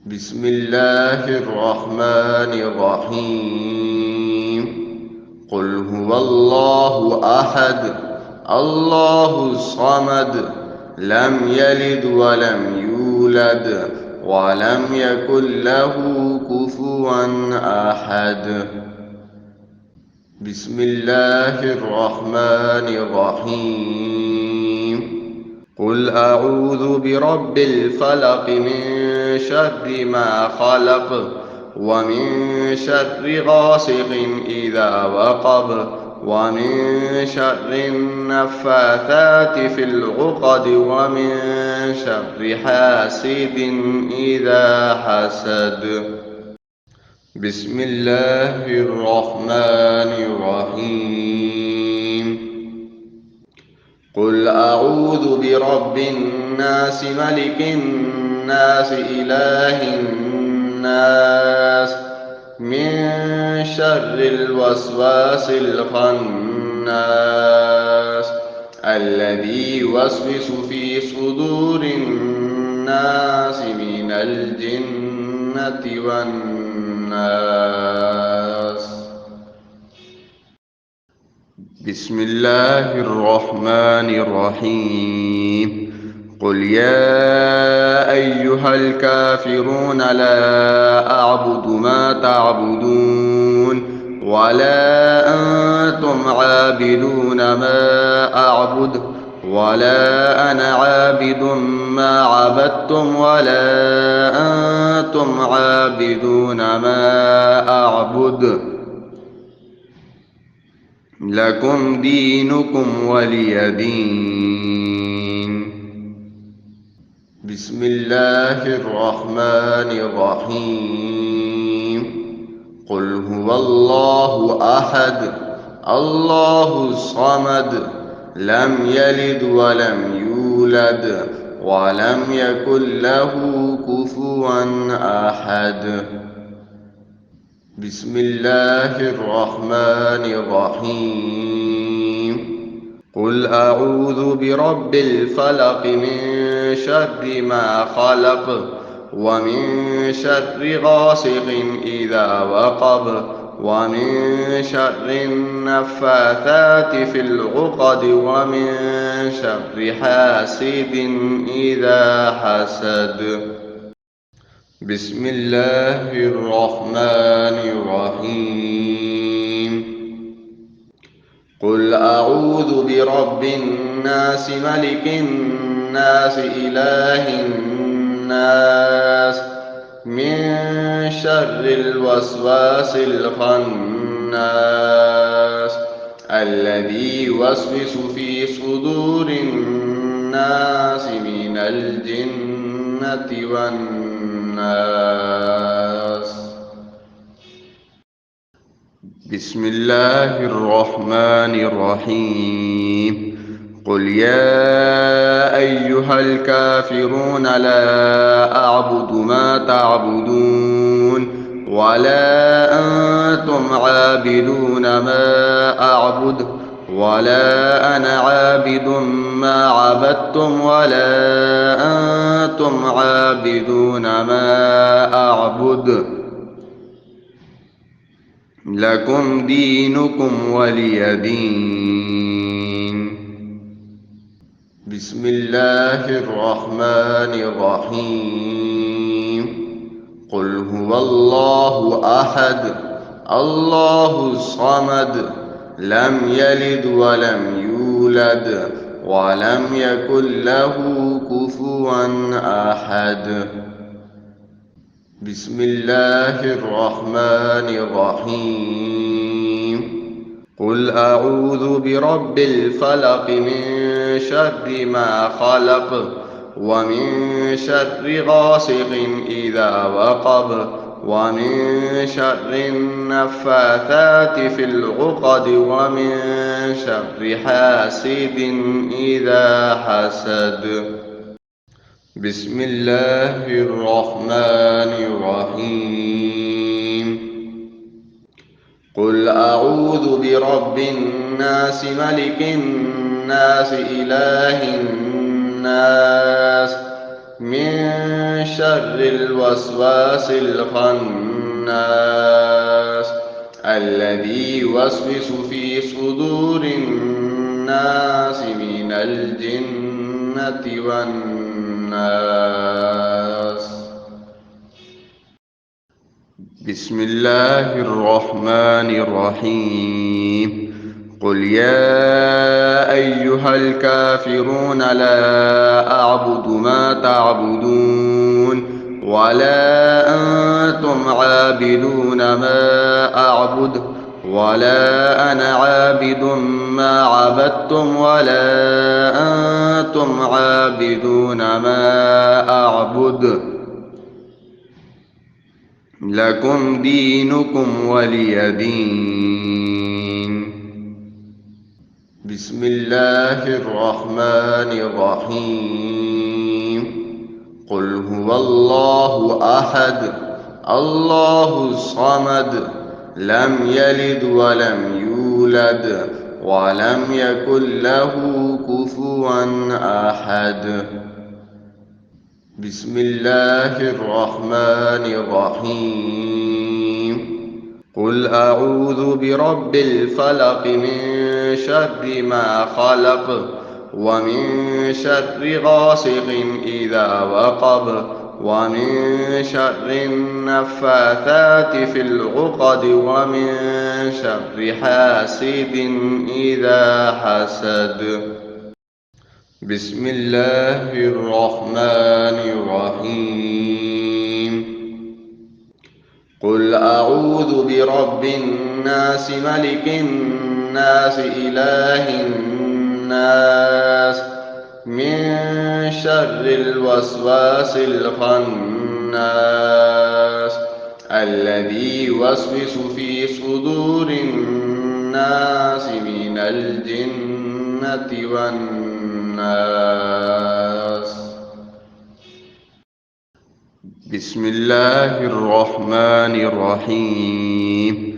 S1: بسم الله الرحمن الرحيم قل هو الله أحد الله الصمد لم يلد ولم يولد ولم يكن له كفوا أحد بسم الله الرحمن الرحيم قل أعوذ برب الفلق من شر ما خلق ومن شر غاسق إذا وقب ومن شر النفاثات في العقد ومن شر حاسد إذا حسد بسم الله الرحمن الرحيم قل أعوذ برب الناس ملك الناس إله الناس من شر الوسواس الخناس الذي يوسوس في صدور الناس من الجنة والناس. بسم الله الرحمن الرحيم. قل يا أيها الكافرون لا أعبد ما تعبدون ولا أنتم عابدون ما أعبد ولا أنا عابد ما عبدتم ولا أنتم عابدون ما أعبد لكم دينكم ولي دين. بسم الله الرحمن الرحيم. قل هو الله أحد الله الصمد لم يلد ولم يولد ولم يكن له كفوا أحد. بسم الله الرحمن الرحيم. قل أعوذ برب الفلق من شر ما خلق ومن شر غاسق إذا وقب ومن شر النفاثات في العقد ومن شر حاسد إذا حسد. بسم الله الرحمن الرحيم. قل أعوذ برب الناس ملك الناس إله الناس من شر الوسواس الخناس الذي يوسوس في صدور الناس من الجنة والناس. بسم الله الرحمن الرحيم. قل يا أيها الكافرون لا أعبد ما تعبدون ولا أنتم عابدون ما أعبد ولا أنا عابد ما عبدتم ولا أنتم عابدون ما أعبد لكم دينكم ولي دين. بسم الله الرحمن الرحيم. قل هو الله أحد الله الصمد لم يلد ولم يولد ولم يكن له كفوا أحد. بسم الله الرحمن الرحيم. قل أعوذ برب الفلق من شر ما خلق ومن شر غاسق إذا وقب ومن شر النفاثات في العقد ومن شر حاسد إذا حسد. بسم الله الرحمن الرحيم. قل أعوذ برب الناس ملك الناس إله الناس من شر الوسواس الخناس الذي يوسوس في صدور الناس من الجنة والناس. بسم الله الرحمن الرحيم. قل يا أيها الكافرون لا أعبد ما تعبدون ولا أنتم عابدون ما أعبد ولا أنا عابد ما عبدتم ولا أنتم عابدون ما أعبد لكم دينكم ولي دين. بسم الله الرحمن الرحيم. قل هو الله أحد الله الصمد لم يلد ولم يولد ولم يكن له كفوا أحد. بسم الله الرحمن الرحيم. قل أعوذ برب الفلق من شر ما خلق ومن شر غاسق إذا وقب ومن شر النفاثات في العقد ومن شر حاسد إذا حسد. بسم الله الرحمن الرحيم. قل أعوذ برب الناس ملك الناس إله الناس من شر الوسواس الخناس الذي يوسوس في صدور الناس من الجنة والناس. بسم الله الرحمن الرحيم.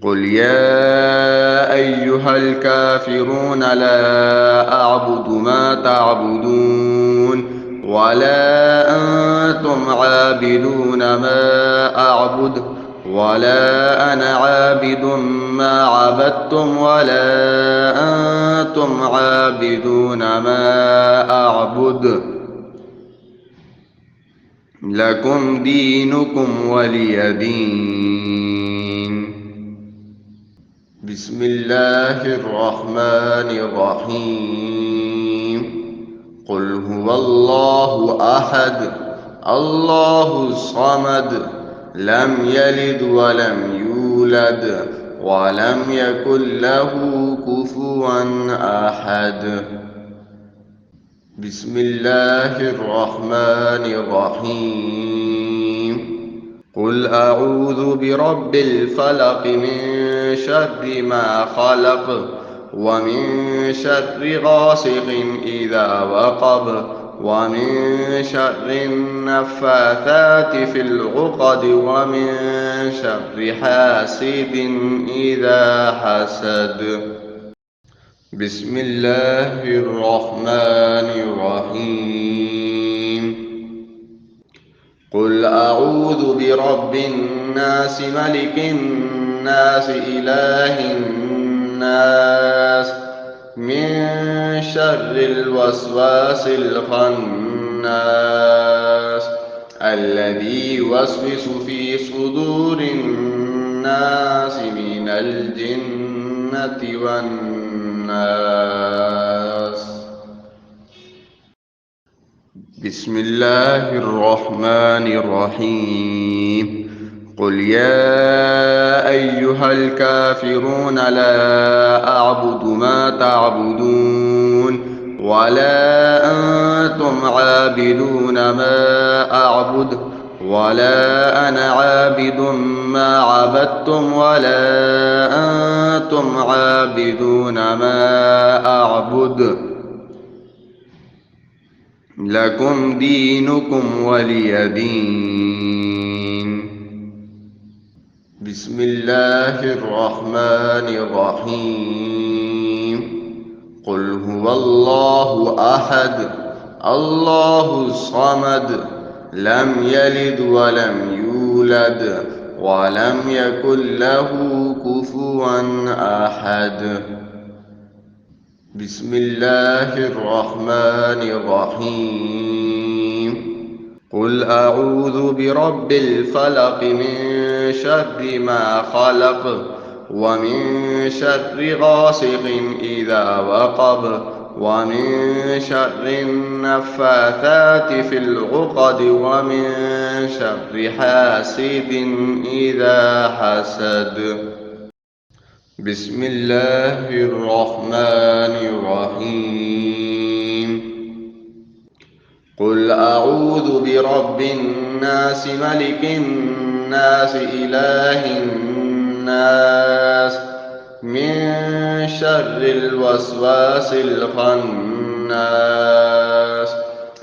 S1: قل يا أيها الكافرون لا أعبد ما تعبدون ولا أنتم عابدون ما أعبد ولا أنا عابد ما عبدتم ولا أنتم عابدون ما أعبد لكم دينكم ولي دين. بسم الله الرحمن الرحيم. قل هو الله أحد الله الصمد لم يلد ولم يولد ولم يكن له كفوا أحد. بسم الله الرحمن الرحيم. قل أعوذ برب الفلق من شر ما خلق ومن شر غاسق إذا وقب ومن شر النفاثات في العقد ومن شر حاسد إذا حسد. بسم الله الرحمن الرحيم. قل أعوذ برب الناس ملك الناس إله الناس من شر الوسواس الخناس الذي يوسوس في صدور الناس من الجنة والناس. بسم الله الرحمن الرحيم. قل يا أيها الكافرون لا أعبد ما تعبدون ولا أنتم عابدون ما أعبد ولا أنا عابد ما عبدتم ولا أنتم عابدون ما أعبد لكم دينكم ولي دين. بسم الله الرحمن الرحيم. قل هو الله أحد الله الصمد لم يلد ولم يولد ولم يكن له كفوا أحد. بسم الله الرحمن الرحيم. قل أعوذ برب الفلق من شر ما خلق ومن شر غاسق إذا وقب ومن شر النفاثات في العقد ومن شر حاسد إذا حسد. بسم الله الرحمن الرحيم. قل أعوذ برب الناس ملك الناس إله الناس من شر الوسواس الخناس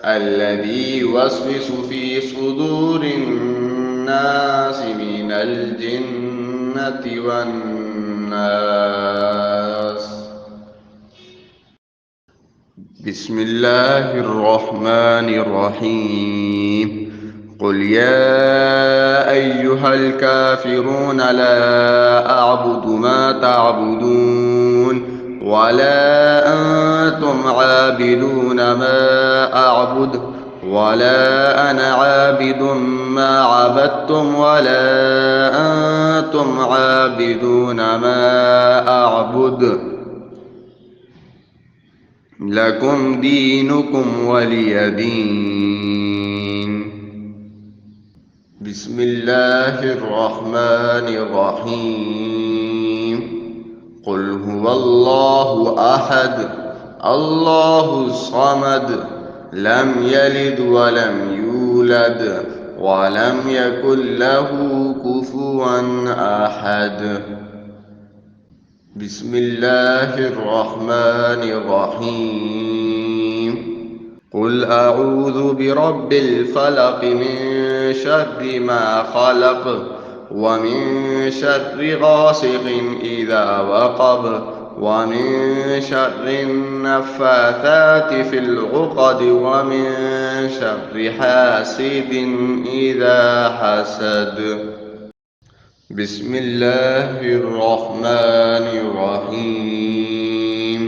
S1: الذي يوسوس في صدور الناس الناس من الجنة والناس. بسم الله الرحمن الرحيم. قل يا أيها الكافرون لا أعبد ما تعبدون ولا أنتم عابدون ما أعبد ولا أنا عابد ما عبدتم ولا أنتم عابدون ما أعبد لكم دينكم ولي دين. بسم الله الرحمن الرحيم. قل هو الله أحد الله الصمد لم يلد ولم يولد ولم يكن له كفوا أحد. بسم الله الرحمن الرحيم. قل أعوذ برب الفلق من شر ما خلق ومن شر غاسق إذا وقب ومن شر النفاثات في العقد ومن شر حاسد إذا حسد. بسم الله الرحمن الرحيم.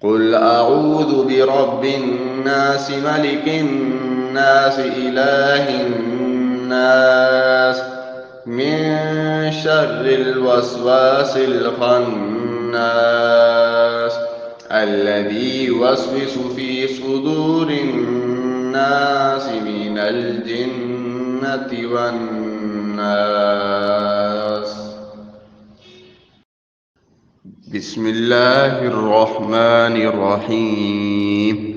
S1: قل أعوذ برب الناس ملك الناس إله الناس من شر الوسواس الخناس الذي يوسوس في صدور الناس من الجنة والناس. بسم الله الرحمن الرحيم.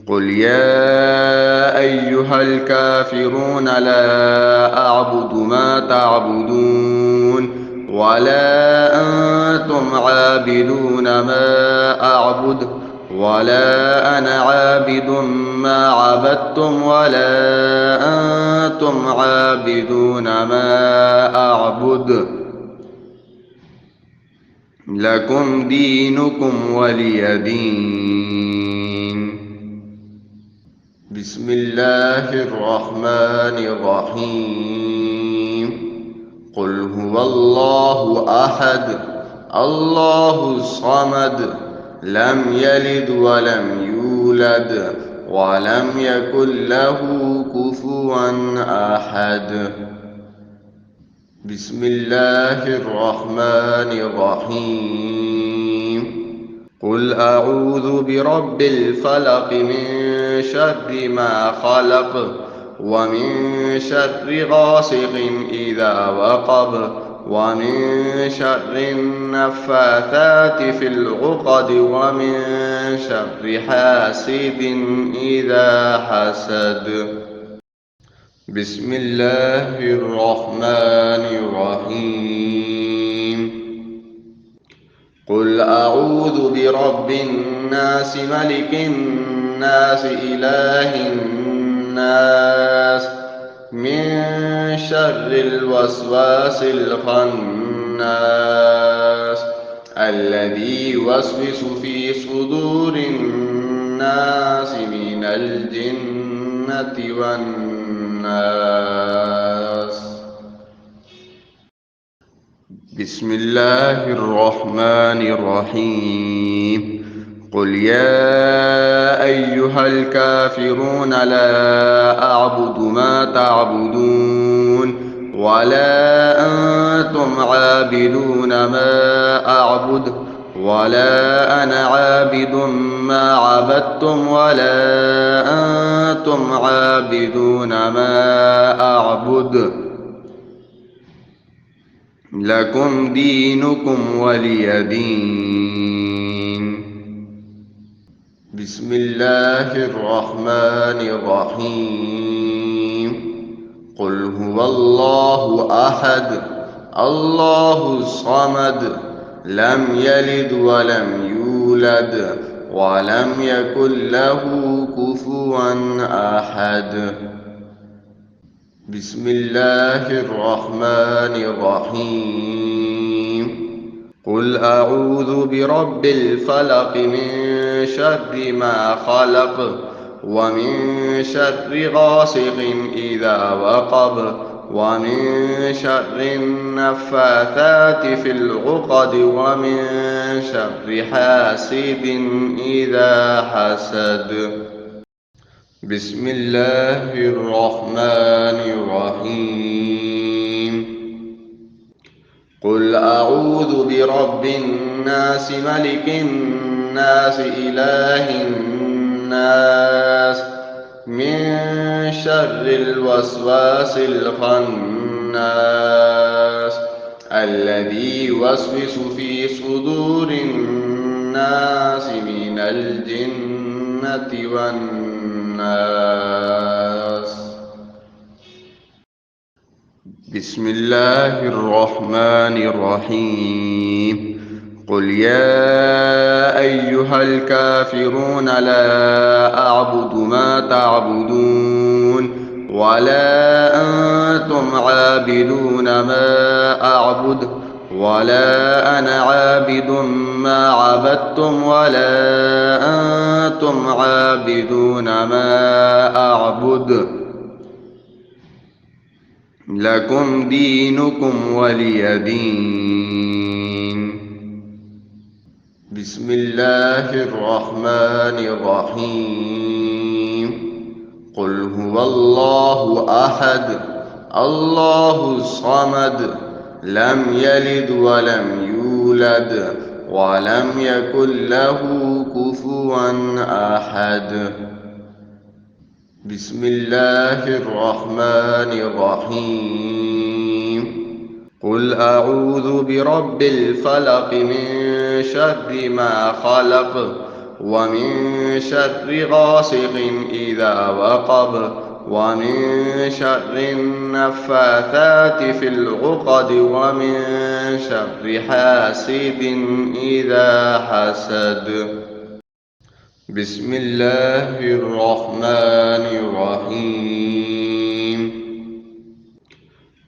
S1: قل يا أيها الكافرون لا أعبد ما تعبدون ولا أنتم عابدون ما أعبد ولا أنا عابد ما عبدتم ولا أنتم عابدون ما أعبد لكم دينكم ولي دين. بسم الله الرحمن الرحيم. قل هو الله أحد الله الصمد لم يلد ولم يولد ولم يكن له كفوا أحد. بسم الله الرحمن الرحيم. قل أعوذ برب الفلق من شر ما خلق ومن شر غاسق إذا وقب ومن شر النفاثات في العقد ومن شر حاسد إذا حسد. بسم الله الرحمن الرحيم. قل أعوذ برب الناس ملك الناس إله الناس من شر الوسواس الخناس الذي يوسوس في صدور الناس من الجنة والناس. بسم الله الرحمن الرحيم. قل يا أيها الكافرون لا أعبد ما تعبدون ولا أنتم عابدون ما أعبد ولا أنا عابد ما عبدتم ولا أنتم عابدون ما أعبد لكم دينكم ولي دين. بسم الله الرحمن الرحيم. قل هو الله أحد الله الصمد لم يلد ولم يولد ولم يكن له كفوا أحد. بسم الله الرحمن الرحيم قل أعوذ برب الفلق من شر ما خلق ومن شر غاسق إذا وقب ومن شر النفاثات في العقد ومن شر حاسد إذا حسد بسم الله الرحمن الرحيم قل أعوذ برب الناس ملك الناس إله الناس من شر الوسواس الخناس الذي يوسوس في صدور الناس من الجنة والناس بسم الله الرحمن الرحيم قل يا أيها الكافرون لا أعبد ما تعبدون ولا أنتم عابدون ما أعبد ولا أنا عابد ما عبدتم ولا أنتم عابدون ما أعبد لكم دينكم ولي دين بسم الله الرحمن الرحيم قل هو الله أحد الله الصمد لم يلد ولم يولد ولم يكن له كفوا أحد بسم الله الرحمن الرحيم قل أعوذ برب الفلق من شر ما خلق ومن شر غاسق إذا وقب ومن شر النفاثات في العقد ومن شر حاسد إذا حسد بسم الله الرحمن الرحيم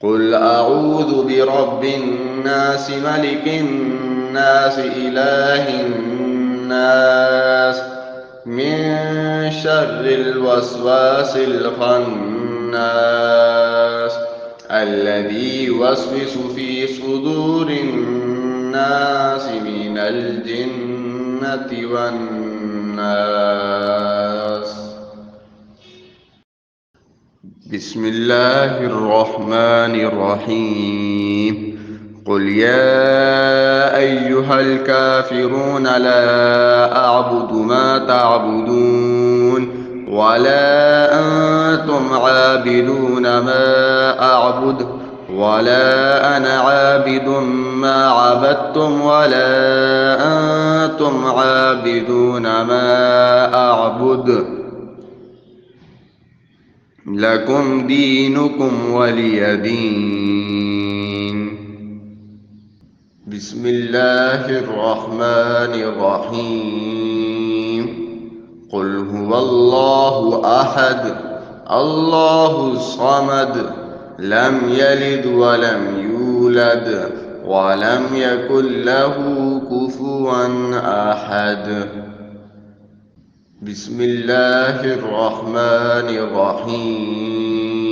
S1: قل أعوذ برب الناس ملك الناس إله الناس من شر الوسواس الخناس الذي يوسوس في صدور الناس من الجنة والناس بسم الله الرحمن الرحيم قل يا أيها الكافرون لا أعبد ما تعبدون ولا أنتم عابدون ما أعبد ولا أنا عابد ما عبدتم ولا أنتم عابدون ما أعبد لكم دينكم ولي دين بسم الله الرحمن الرحيم قل هو الله أحد الله الصمد لم يلد ولم يولد ولم يكن له كفوا أحد بسم الله الرحمن الرحيم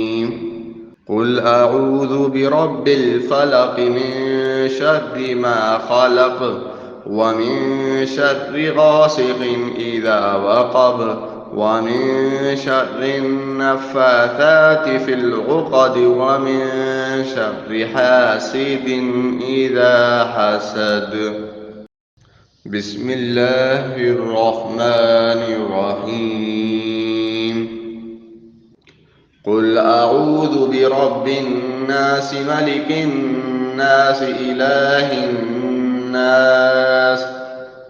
S1: قل أعوذ برب الفلق من شر ما خلق ومن شر غاسق إذا وقب ومن شر النفاثات في العقد ومن شر حاسد إذا حسد بسم الله الرحمن الرحيم قل أعوذ برب الناس ملك الناس إله الناس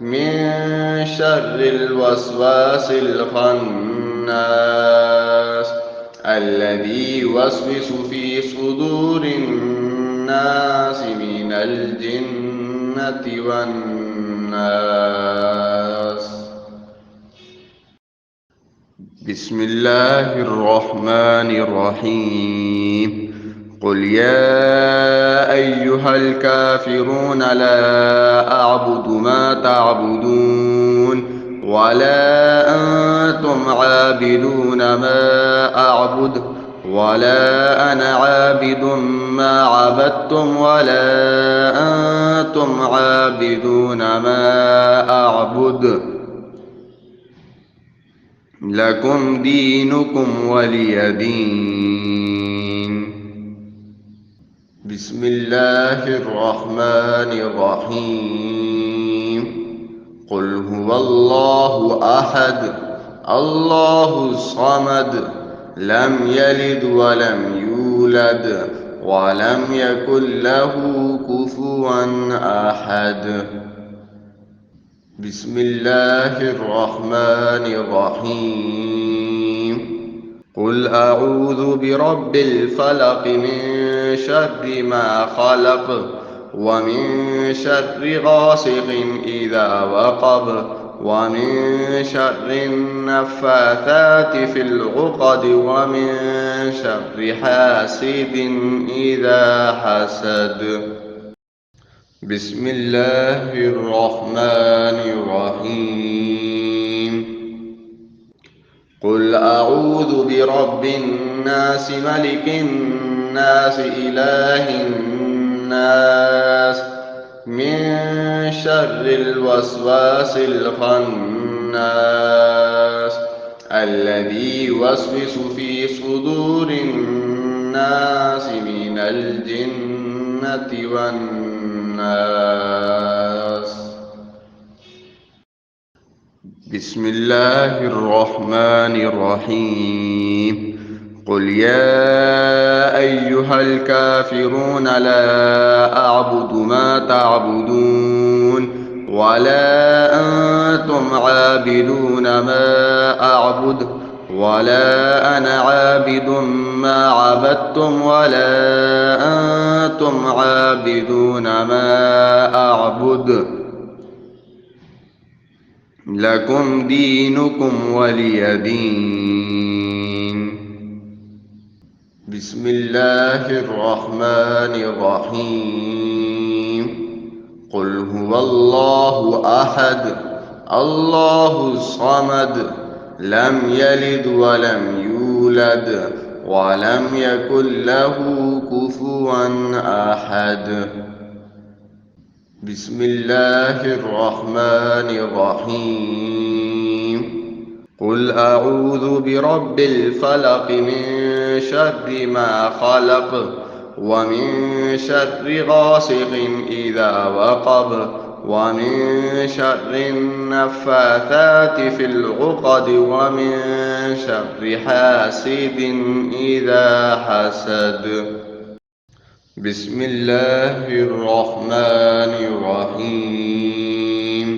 S1: من شر الوسواس الخناس الذي يوسوس في صدور الناس من الجنة والناس بسم الله الرحمن الرحيم قل يا أيها الكافرون لا أعبد ما تعبدون ولا أنتم عابدون ما أعبد ولا أنا عابد ما عبدتم ولا أنتم عابدون ما أعبد لكم دينكم ولي دين. بسم الله الرحمن الرحيم قل هو الله أحد الله الصمد لم يلد ولم يولد ولم يكن له كفوا أحد. بسم الله الرحمن الرحيم قل أعوذ برب الفلق من شر ما خلق ومن شر غاسق إذا وقب ومن شر النفاثات في العقد ومن شر حاسد إذا حسد. بسم الله الرحمن الرحيم قل أعوذ برب الناس ملك الناس إله الناس من شر الوسواس الخناس الذي يوسوس في صدور الناس من الجنة والناس. بسم الله الرحمن الرحيم قل يا أيها الكافرون لا أعبد ما تعبدون ولا أنتم عابدون ما أعبد ولا أنا عابد ما عبدتم ولا أنتم عابدون ما أعبد لكم دينكم ولي دين. بسم الله الرحمن الرحيم قل هو الله أحد الله الصمد لم يلد ولم يولد ولم يكن له كفوا أحد. بسم الله الرحمن الرحيم قل أعوذ برب الفلق من شر ما خلق ومن شر غاسق إذا وقب ومن شر النفاثات في العقد ومن شر حاسد إذا حسد. بسم الله الرحمن الرحيم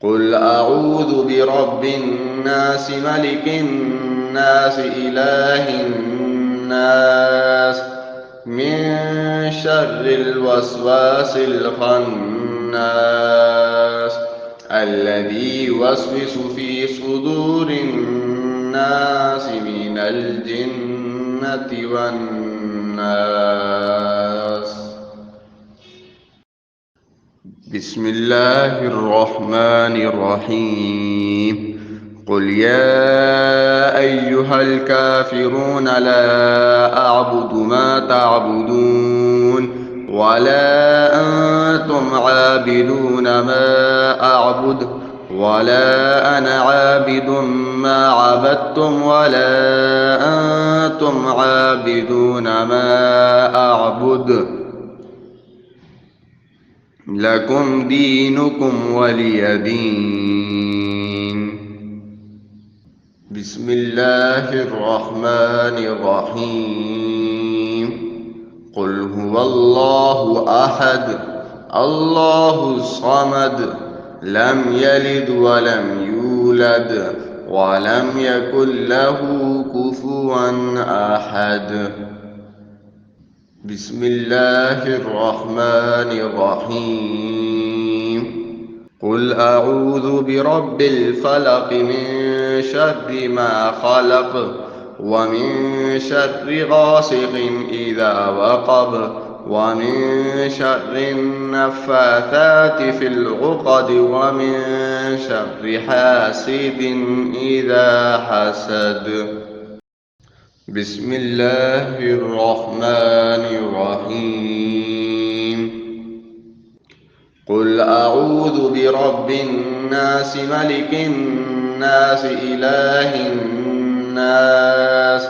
S1: قل أعوذ برب الناس ملك الناس إله الناس من شر الوسواس الخناس الذي يوسوس في صدور الناس من الجنة والناس. بسم الله الرحمن الرحيم قل يا أيها الكافرون لا أعبد ما تعبدون ولا أنتم عابدون ما أعبد ولا أنا عابد ما عبدتم ولا أنتم عابدون ما أعبد لكم دينكم ولي دين. بسم الله الرحمن الرحيم قل هو الله أحد الله الصمد لم يلد ولم يولد ولم يكن له كفوا أحد. بسم الله الرحمن الرحيم قل أعوذ برب الفلق من شر ما خلق ومن شر غاسق إذا وقب ومن شر النفاثات في العقد ومن شر حاسد إذا حسد. بسم الله الرحمن الرحيم. قل أعوذ برب الناس ملك الناس إله الناس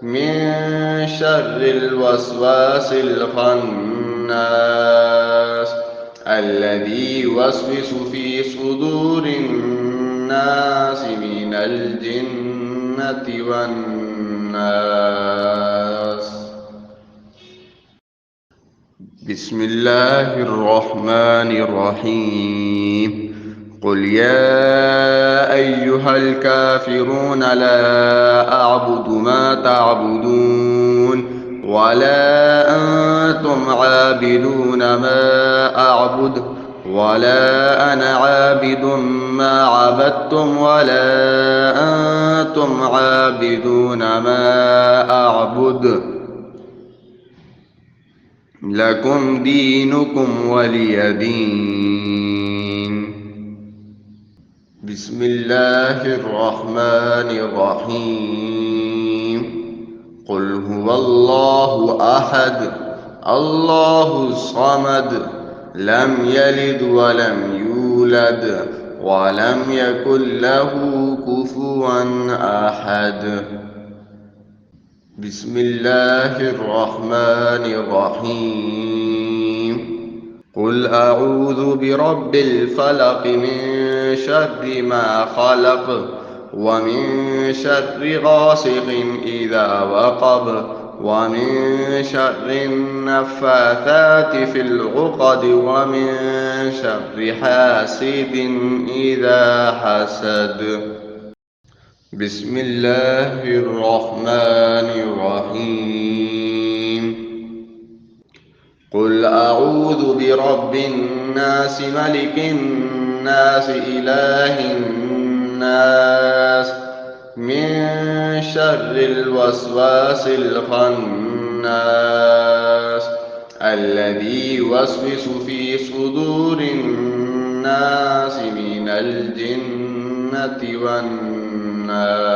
S1: من شر الوسواس الخناس الذي يوسوس في صدور الناس من الجنة والناس. بسم الله الرحمن الرحيم. قل يا أيها الكافرون لا أعبد ما تعبدون ولا أنتم عابدون ما أعبد ولا أنا عابد ما عبدتم ولا أنتم عابدون ما أعبد لكم دينكم ولي دين. بسم الله الرحمن الرحيم. قل هو الله أحد الله الصمد لم يلد ولم يولد ولم يكن له كفوا أحد. بسم الله الرحمن الرحيم. قل أعوذ برب الفلق من شر ما خلق ومن شر غاسق إذا وقب ومن شر النفاثات في العقد ومن شر حاسد إذا حسد. بسم الله الرحمن الرحيم. قل أعوذ برب الناس ملك الناس إله الناس من شر الوسواس الخناس الذي يوسوس في صدور الناس من الجنة والناس.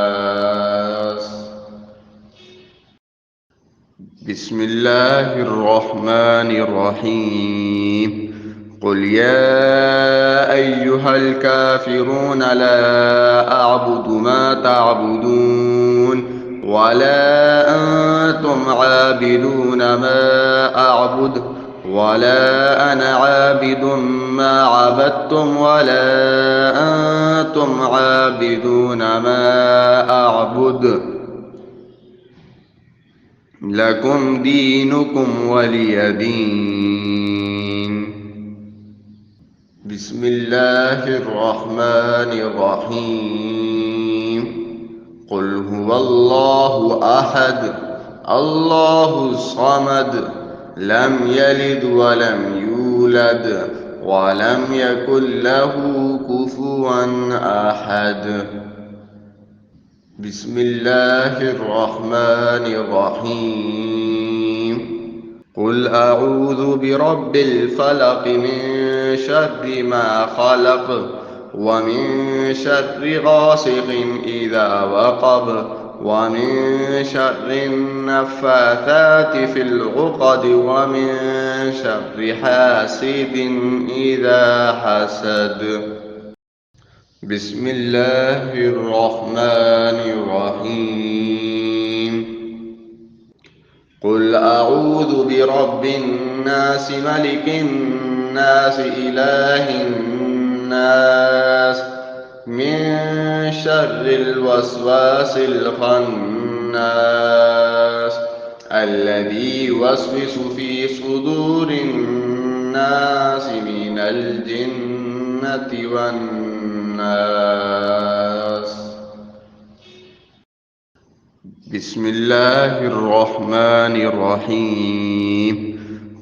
S1: بسم الله الرحمن الرحيم. قل يا أيها الكافرون لا أعبد ما تعبدون ولا أنتم عابدون ما أعبد ولا أنا عابد ما عبدتم ولا أنتم عابدون ما أعبد لكم دينكم ولي دين. بسم الله الرحمن الرحيم. قل هو الله أحد الله الصمد لم يلد ولم يولد ولم يكن له كفوا أحد. بسم الله الرحمن الرحيم. قل أعوذ برب الفلق من شر ما خلق ومن شر غاسق إذا وقب ومن شر النفاثات في العقد ومن شر حاسد إذا حسد. بسم الله الرحمن الرحيم. قل أعوذ برب الناس ملك الناس إله الناس من شر الوسواس الخناس الذي يوسوس في صدور الناس من الجنة والناس. بسم الله الرحمن الرحيم.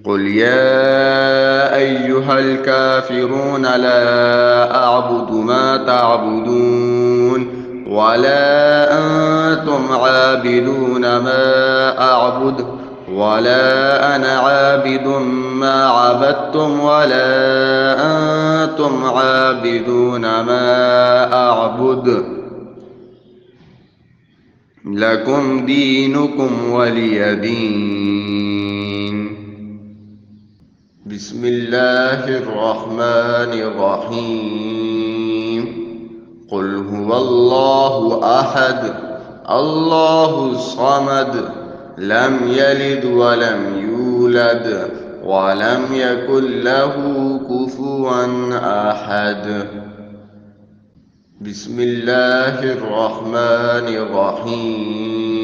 S1: قل يا أيها الكافرون لا أعبد ما تعبدون ولا أنتم عابدون ما أعبد ولا أنا عابد ما عبدتم ولا أنتم عابدون ما أعبد لكم دينكم ولي دين. بسم الله الرحمن الرحيم. قل هو الله أحد الله الصمد لم يلد ولم يولد ولم يكن له كفوا أحد. بسم الله الرحمن الرحيم.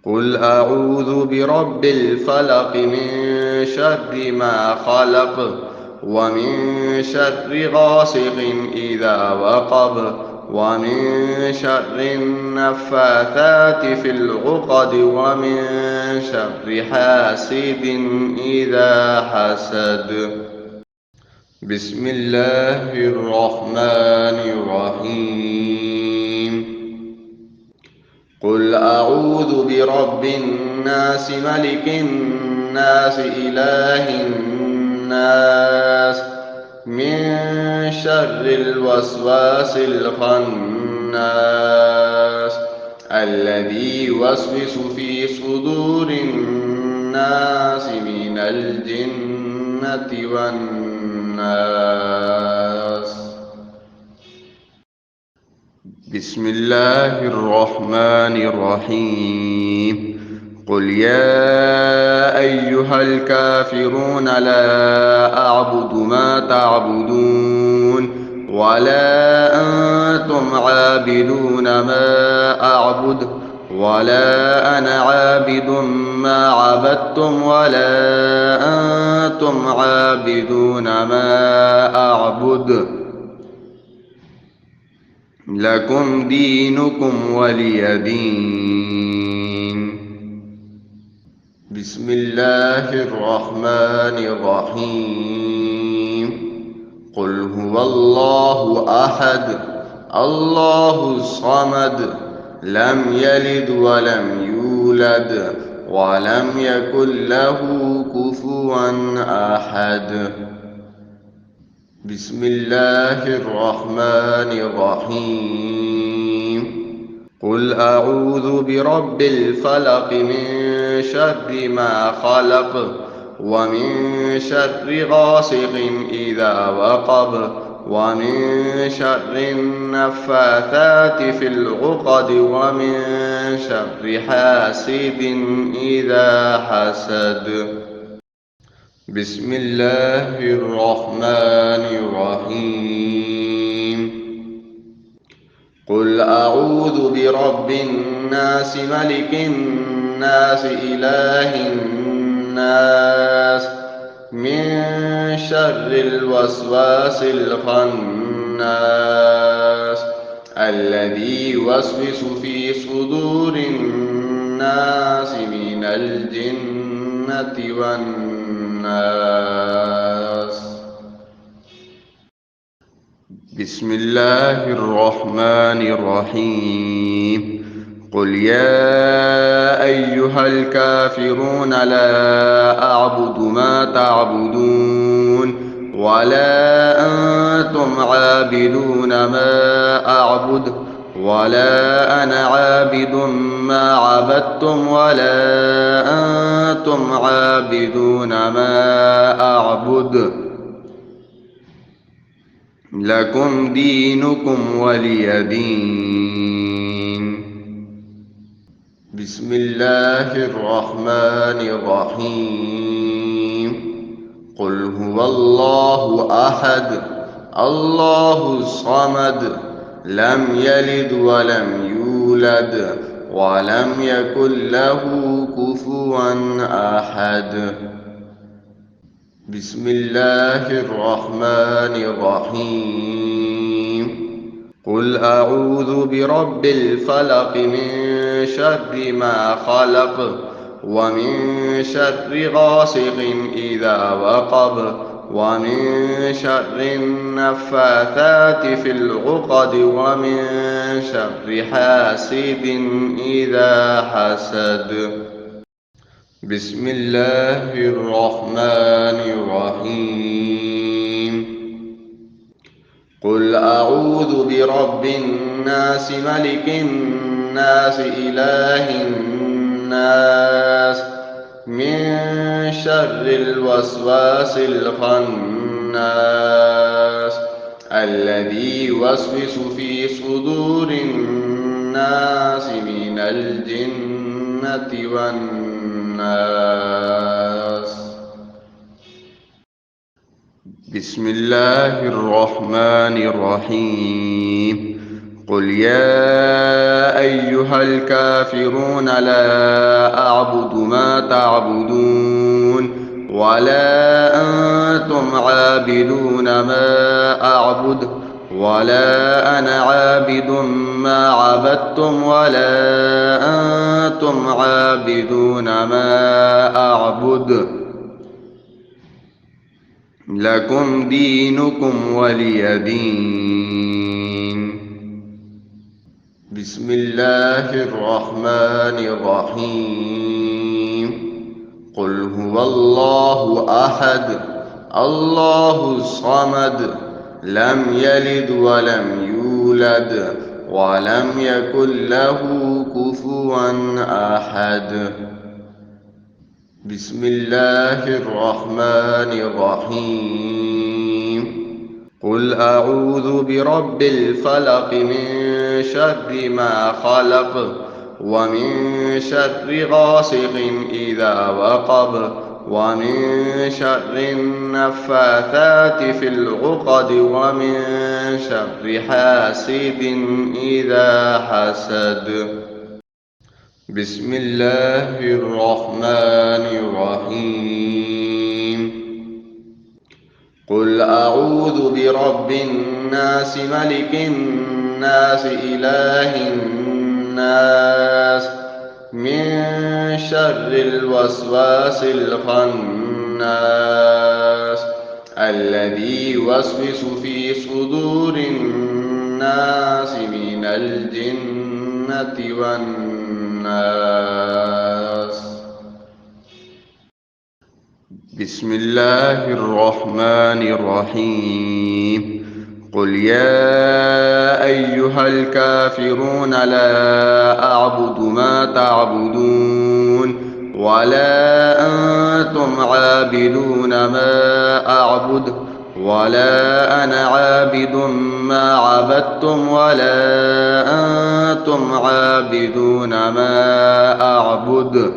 S1: قل أعوذ برب الفلق من شر ما خلق ومن شر غاسق إذا وقب ومن شر النفاثات في العقد ومن شر حاسد إذا حسد. بسم الله الرحمن الرحيم. قل أعوذ برب الناس ملك الناس إله الناس من شر الوسواس الخناس الذي يوسوس في صدور الناس من الجنة والناس. بسم الله الرحمن الرحيم. قل يا أيها الكافرون لا أعبد ما تعبدون ولا أنتم عابدون ما أعبد ولا أنا عابد ما عبدتم ولا أنتم عابدون ما أعبد لكم دينكم ولي دين. بسم الله الرحمن الرحيم. قل هو الله أحد الله الصمد لم يلد ولم يولد ولم يكن له كفوا أحد. بسم الله الرحمن الرحيم. قل أعوذ برب الفلق من شر ما خلق ومن شر غاسق إذا وقب ومن شر النفاثات في العقد ومن شر حاسد إذا حسد. بسم الله الرحمن الرحيم. قل أعوذ برب الناس ملك الناس إله الناس من شر الوسواس الخناس الذي يوسوس في صدور الناس من الجنة والناس. بسم الله الرحمن الرحيم. قل يا أيها الكافرون لا أعبد ما تعبدون ولا أنتم عابدون ما أعبد ولا أنا عابد ما عبدتم ولا أنتم عابدون ما أعبد لكم دينكم ولي دين. بسم الله الرحمن الرحيم. قل هو الله أحد الله الصمد لم يلد ولم يولد ولم يكن له كفوا أحد. بسم الله الرحمن الرحيم. قل أعوذ برب الفلق من شر ما خلق ومن شر غاسق إذا وقب ومن شر النفاثات في العقد ومن شر حاسد إذا حسد. بسم الله الرحمن الرحيم. قل أعوذ برب الناس ملك الناس إله الناس من شر الوسواس الخناس الذي يوسوس في صدور الناس من الجنة والناس. بسم الله الرحمن الرحيم. قل يا أيها الكافرون لا أعبد ما تعبدون ولا أنتم عابدون ما أعبد ولا أنا عابد ما عبدتم ولا أنتم عابدون ما أعبد لكم دينكم ولي دين. بسم الله الرحمن الرحيم. قل هو الله أحد الله الصمد لم يلد ولم يولد ولم يكن له كفوا أحد. بسم الله الرحمن الرحيم. قل أعوذ برب الفلق من شر ما خلق ومن شر غاسق إذا وقب ومن شر النفاثات في العقد ومن شر حاسد إذا حسد. بسم الله الرحمن الرحيم. قل أعوذ برب الناس ملك الناس إله الناس من شر الوسواس الخناس الذي يوسوس في صدور الناس من الجنة والناس. بسم الله الرحمن الرحيم. قل يا أيها الكافرون لا أعبد ما تعبدون ولا أنتم عابدون ما أعبد ولا أنا عابد ما عبدتم ولا أنتم عابدون ما أعبد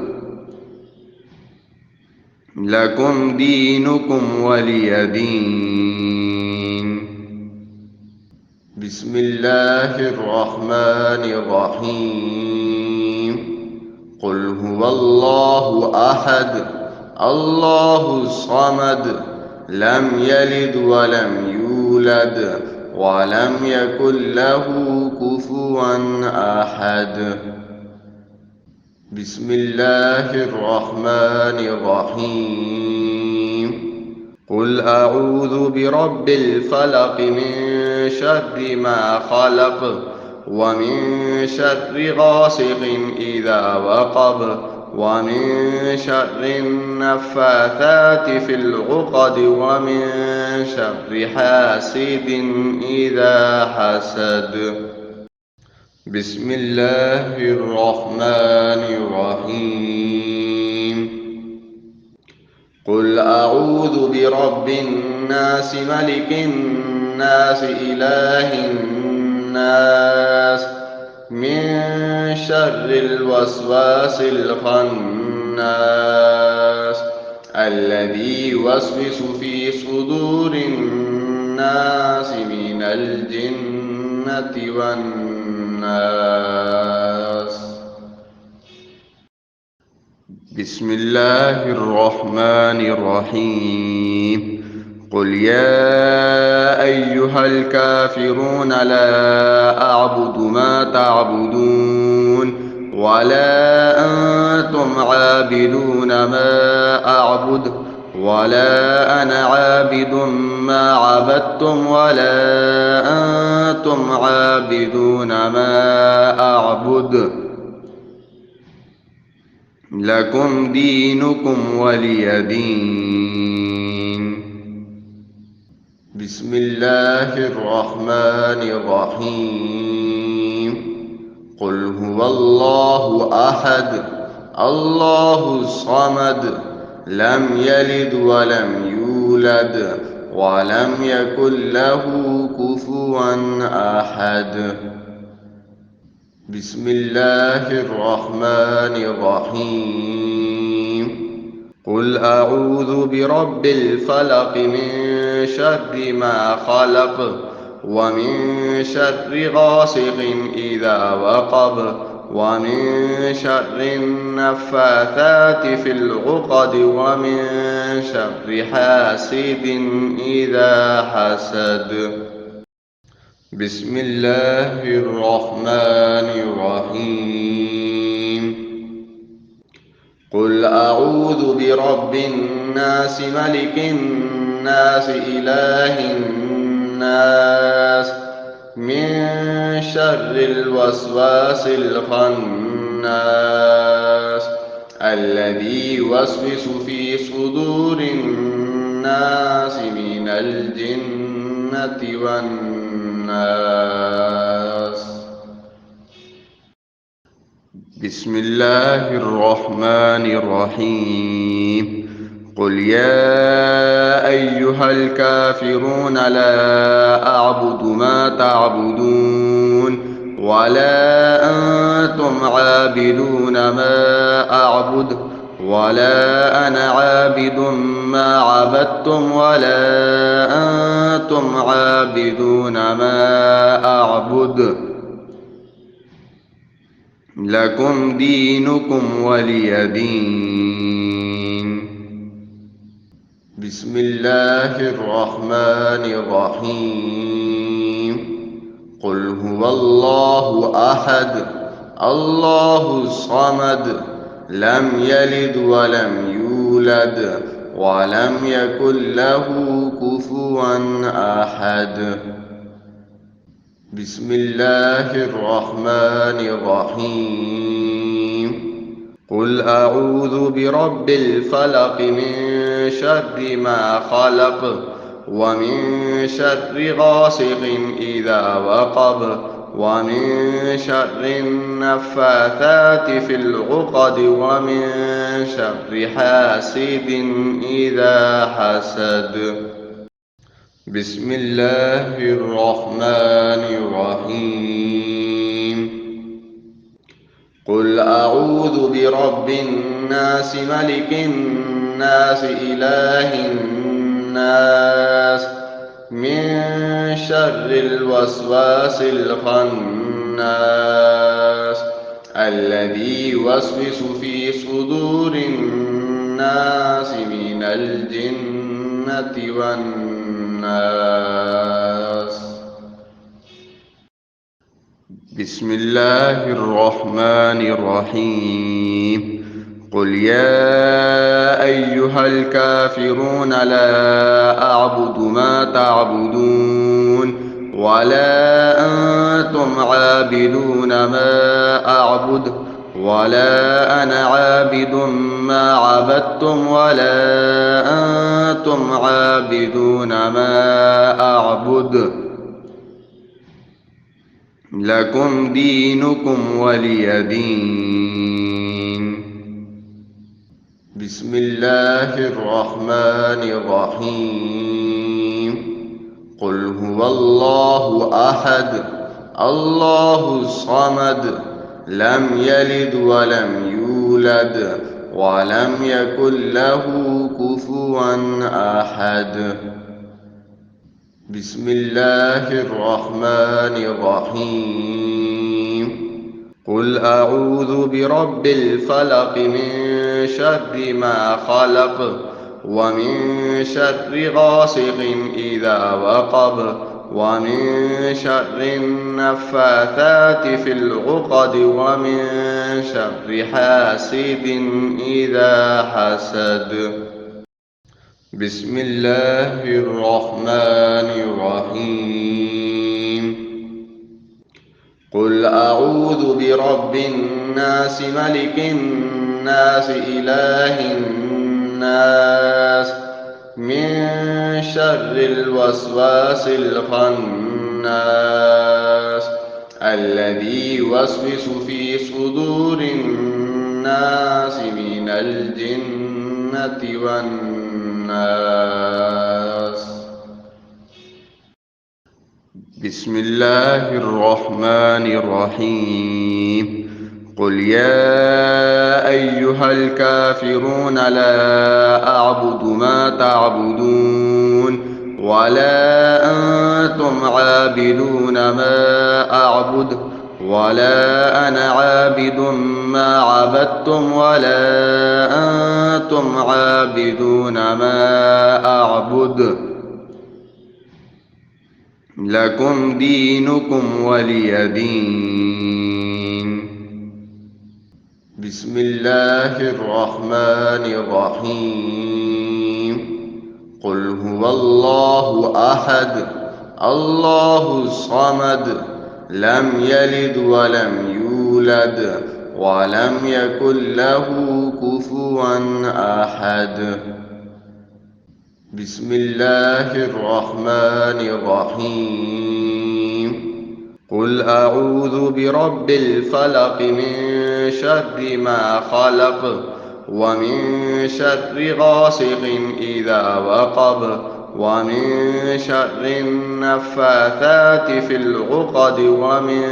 S1: لكم دينكم ولي دين. بسم الله الرحمن الرحيم. قل هو الله أحد الله الصمد لم يلد ولم يولد ولم يكن له كفوا أحد. بسم الله الرحمن الرحيم. قل أعوذ برب الفلق من شر ما خلق ومن شر غاسق إذا وقب ومن شر النفاثات في العقد ومن شر حاسد إذا حسد. بسم الله الرحمن الرحيم. قل أعوذ برب الناس ملك الناس إله الناس من شر الوسواس الخناس الذي يوسوس في صدور الناس من الجنة والناس. بسم الله الرحمن الرحيم. قل يا أيها الكافرون لا أعبد ما تعبدون ولا أنتم عابدون ما أعبد ولا أنا عابد ما عبدتم ولا أنتم عابدون ما أعبد لكم دينكم ولي دين. بسم الله الرحمن الرحيم. قل هو الله أحد الله الصمد لم يلد ولم يولد ولم يكن له كفوا أحد. بسم الله الرحمن الرحيم. قل أعوذ برب الفلق من شر ما خلق ومن شر غاسق إذا وقب ومن شر النفاثات في العقد ومن شر حاسد إذا حسد. بسم الله الرحمن الرحيم. قل أعوذ برب الناس ملك الناس إله الناس من شر الوسواس الخناس الذي يوسوس في صدور الناس من الجنة والناس. بسم الله الرحمن الرحيم. قل يا أيها الكافرون لا أعبد ما تعبدون ولا أنتم عابدون ما أعبد ولا أنا عابد ما عبدتم ولا أنتم عابدون ما أعبد لكم دينكم ولي دين. بسم الله الرحمن الرحيم. قل هو الله أحد الله الصمد لم يلد ولم يولد ولم يكن له كفوا أحد. بسم الله الرحمن الرحيم. قل أعوذ برب الفلق من شر ما خلق ومن شر غاسق إذا وقب ومن شر النفاثات في العقد ومن شر حاسد إذا حسد. بسم الله الرحمن الرحيم. قل أعوذ برب الناس ملك الناس إله الناس من شر الوسواس الخناس الذي يوسوس في صدور الناس من الجنة والناس. بسم الله الرحمن الرحيم. قل يا أيها الكافرون لا أعبد ما تعبدون ولا أنتم عابدون ما أعبد ولا أنا عابد ما عبدتم ولا أنتم عابدون ما أعبد لكم دينكم ولي دين. بسم الله الرحمن الرحيم. قل هو الله أحد الله الصمد لم يلد ولم يولد ولم يكن له كفوا أحد. بسم الله الرحمن الرحيم. قل أعوذ برب الفلق من شر ما خلق ومن شر غاسق إذا وقب ومن شر النفاثات في العقد ومن شر حاسد إذا حسد. بسم الله الرحمن الرحيم. قل أعوذ برب الناس ملك الناس إله الناس من شر الوسواس الخناس الذي يوسوس في صدور الناس من الجنة والناس. بسم الله الرحمن الرحيم. قل يا أيها الكافرون لا أعبد ما تعبدون ولا أنتم عابدون ما أعبد ولا أنا عابد ما عبدتم ولا أنتم عابدون ما أعبد لكم دينكم ولي دين. بسم الله الرحمن الرحيم. قل هو الله أحد الله الصمد لم يلد ولم يولد ولم يكن له كفوا أحد. بسم الله الرحمن الرحيم. قل أعوذ برب الفلق من شر ما خلق ومن شر غاسق إذا وقب ومن شر النفاثات في العقد ومن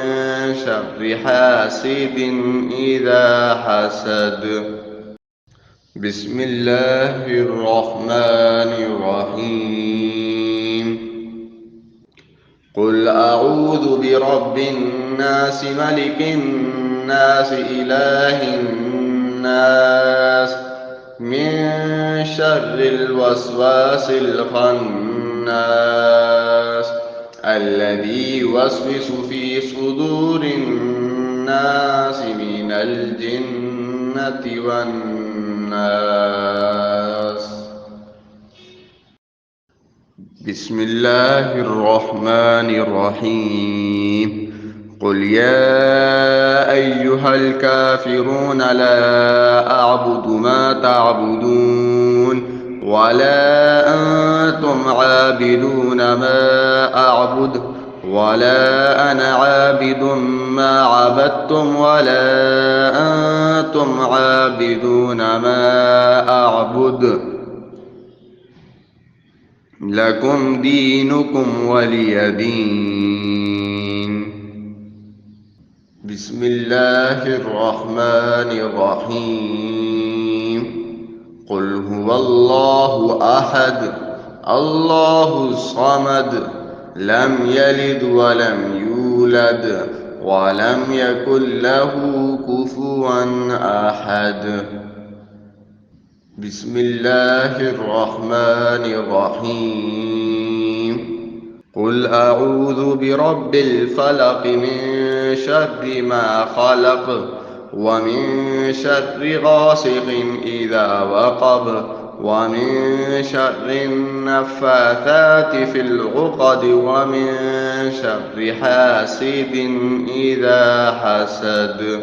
S1: شر حاسد إذا حسد. بسم الله الرحمن الرحيم. قل أعوذ برب الناس ملك الناس إله الناس من شر الوسواس الخناس الذي يوسوس في صدور الناس من الجنة والناس. بسم الله الرحمن الرحيم. قل يا أيها الكافرون لا أعبد ما تعبدون ولا أنتم عابدون ما أعبد ولا أنا عابد ما عبدتم ولا أنتم عابدون ما أعبد لكم دينكم ولي دين. بسم الله الرحمن الرحيم. قل هو الله أحد الله الصمد لم يلد ولم يولد ولم يكن له كفوا أحد. بسم الله الرحمن الرحيم. قل أعوذ برب الفلق من شر ما خلق ومن شر غاسق إذا وقب ومن شر النفاثات في العقد ومن شر حاسد إذا حسد.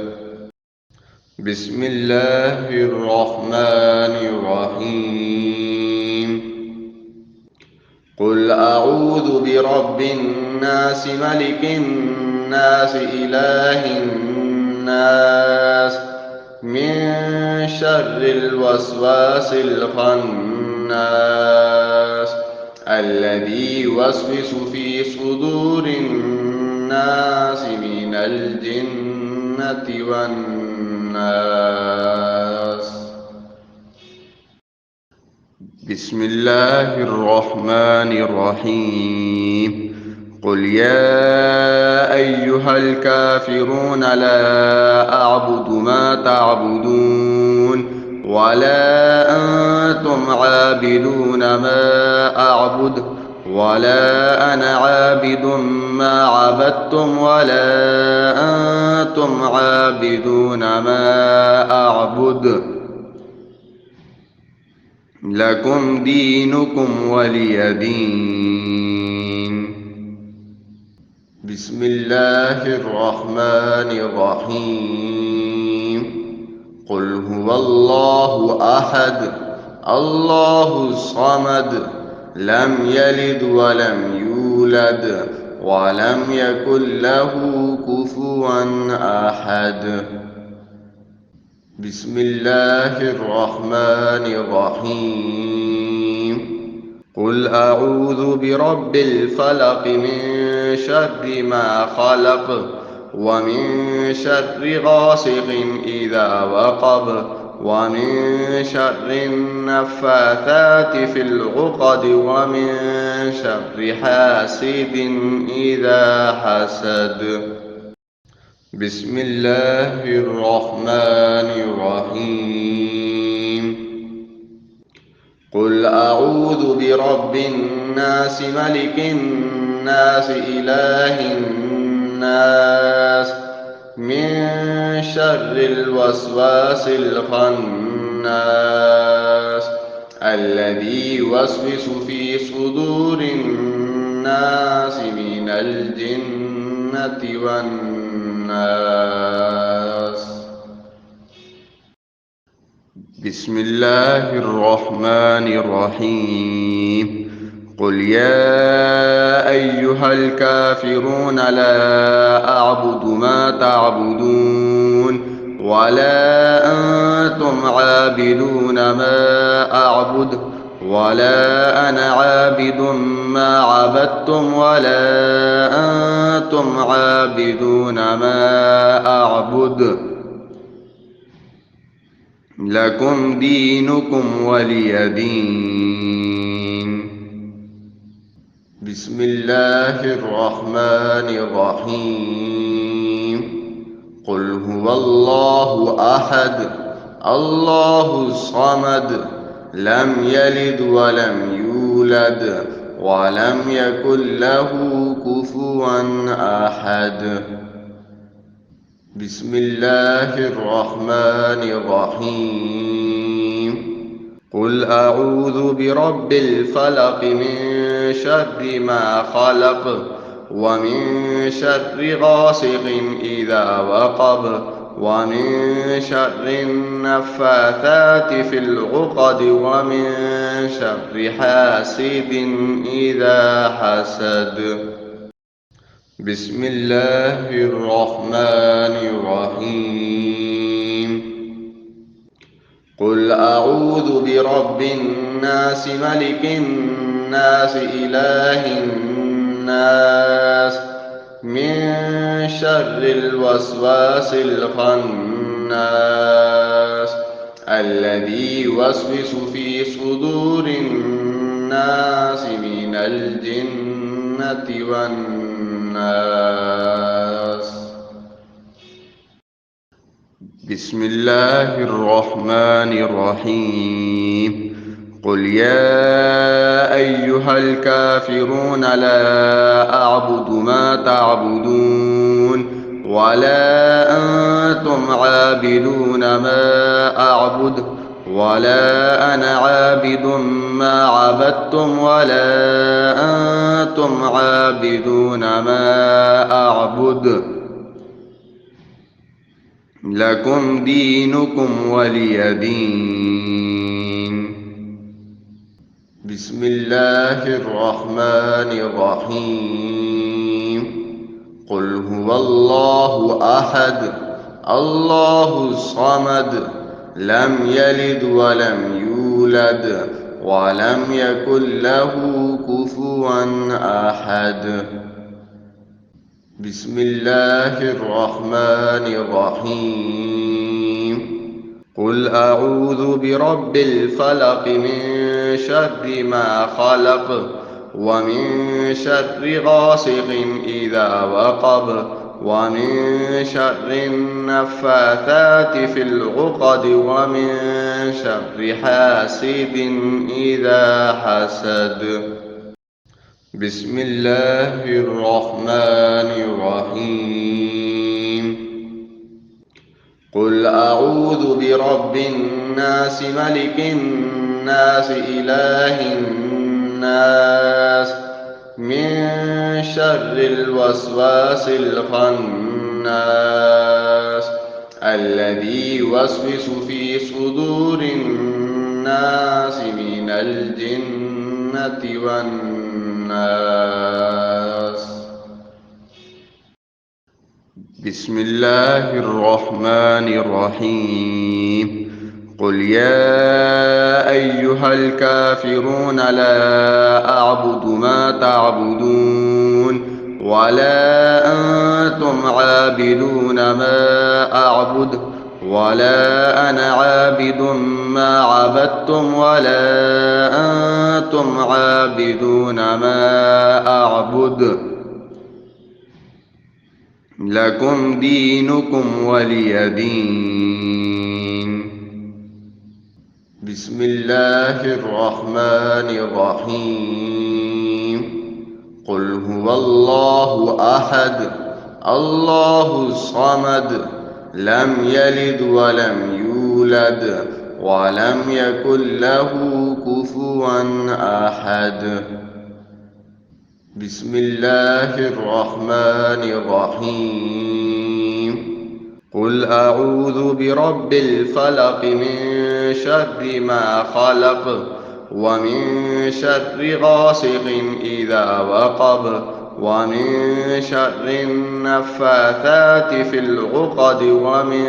S1: بسم الله الرحمن الرحيم. قل أعوذ برب الناس ملك الناس إله الناس من شر الوسواس الخناس الذي يوسوس في صدور الناس من الجنة والناس. بسم الله الرحمن الرحيم. قل يا أيها الكافرون لا أعبد ما تعبدون ولا أنتم عابدون ما أعبد ولا أنا عابد ما عبدتم ولا أنتم عابدون ما أعبد لكم دينكم ولي دين. بسم الله الرحمن الرحيم. قل هو الله أحد الله الصمد لم يلد ولم يولد ولم يكن له كفوا أحد. بسم الله الرحمن الرحيم. قل أعوذ برب الفلق من شر ما خلق ومن شر غاسق إذا وقب ومن شر النفاثات في العقد ومن شر حاسد إذا حسد. بسم الله الرحمن الرحيم. قل أعوذ برب الناس ملك الناس إله الناس من شر الوسواس الخناس الذي يوسوس في صدور الناس من الجنة والناس. بسم الله الرحمن الرحيم. قل يا أيها الكافرون لا أعبد ما تعبدون ولا أنتم عابدون ما أعبد ولا أنا عابد ما عبدتم ولا أنتم عابدون ما أعبد لكم دينكم ولي دين. بسم الله الرحمن الرحيم. قل هو الله أحد الله الصمد لم يلد ولم يولد ولم يكن له كفوا أحد. بسم الله الرحمن الرحيم. قل أعوذ برب الفلق من شر ما خلق ومن شر غاسق إذا وقب ومن شر النفاثات في العقد ومن شر حاسد إذا حسد. بسم الله الرحمن الرحيم. قل أعوذ برب الناس ملك الناس إله الناس من شر الوسواس الخناس الذي يوسوس في صدور الناس من الجنة والناس. بسم الله الرحمن الرحيم. قل يا أيها الكافرون لا أعبد ما تعبدون ولا أنتم عابدون ما أعبد ولا أنا عابد ما عبدتم ولا أنتم عابدون ما أعبد لكم دينكم ولي دين. بسم الله الرحمن الرحيم. قل هو الله أحد الله الصمد لم يلد ولم يولد ولم يكن له كفوا أحد. بسم الله الرحمن الرحيم. قل أعوذ برب الفلق من شر ما خلق ومن شر غاسق إذا وقب ومن شر النفاثات في العقد ومن شر حاسد إذا حسد. بسم الله الرحمن الرحيم قل أعوذ برب الناس ملك الناس إله الناس من شر الوسواس الخناس الذي يوسوس في صدور الناس من الجنة والناس. بسم الله الرحمن الرحيم قل يا أيها الكافرون لا أعبد ما تعبدون ولا أنتم عابدون ما أعبد ولا أنا عابد ما عبدتم ولا أنتم عابدون ما أعبد لكم دينكم ولي دين. بسم الله الرحمن الرحيم قل هو الله أحد الله الصمد لم يلد ولم يولد ولم يكن له كفوا أحد. بسم الله الرحمن الرحيم قل أعوذ برب الفلق من شر ما خلق ومن شر غاسق إذا وقب ومن شر النفاثات في العقد ومن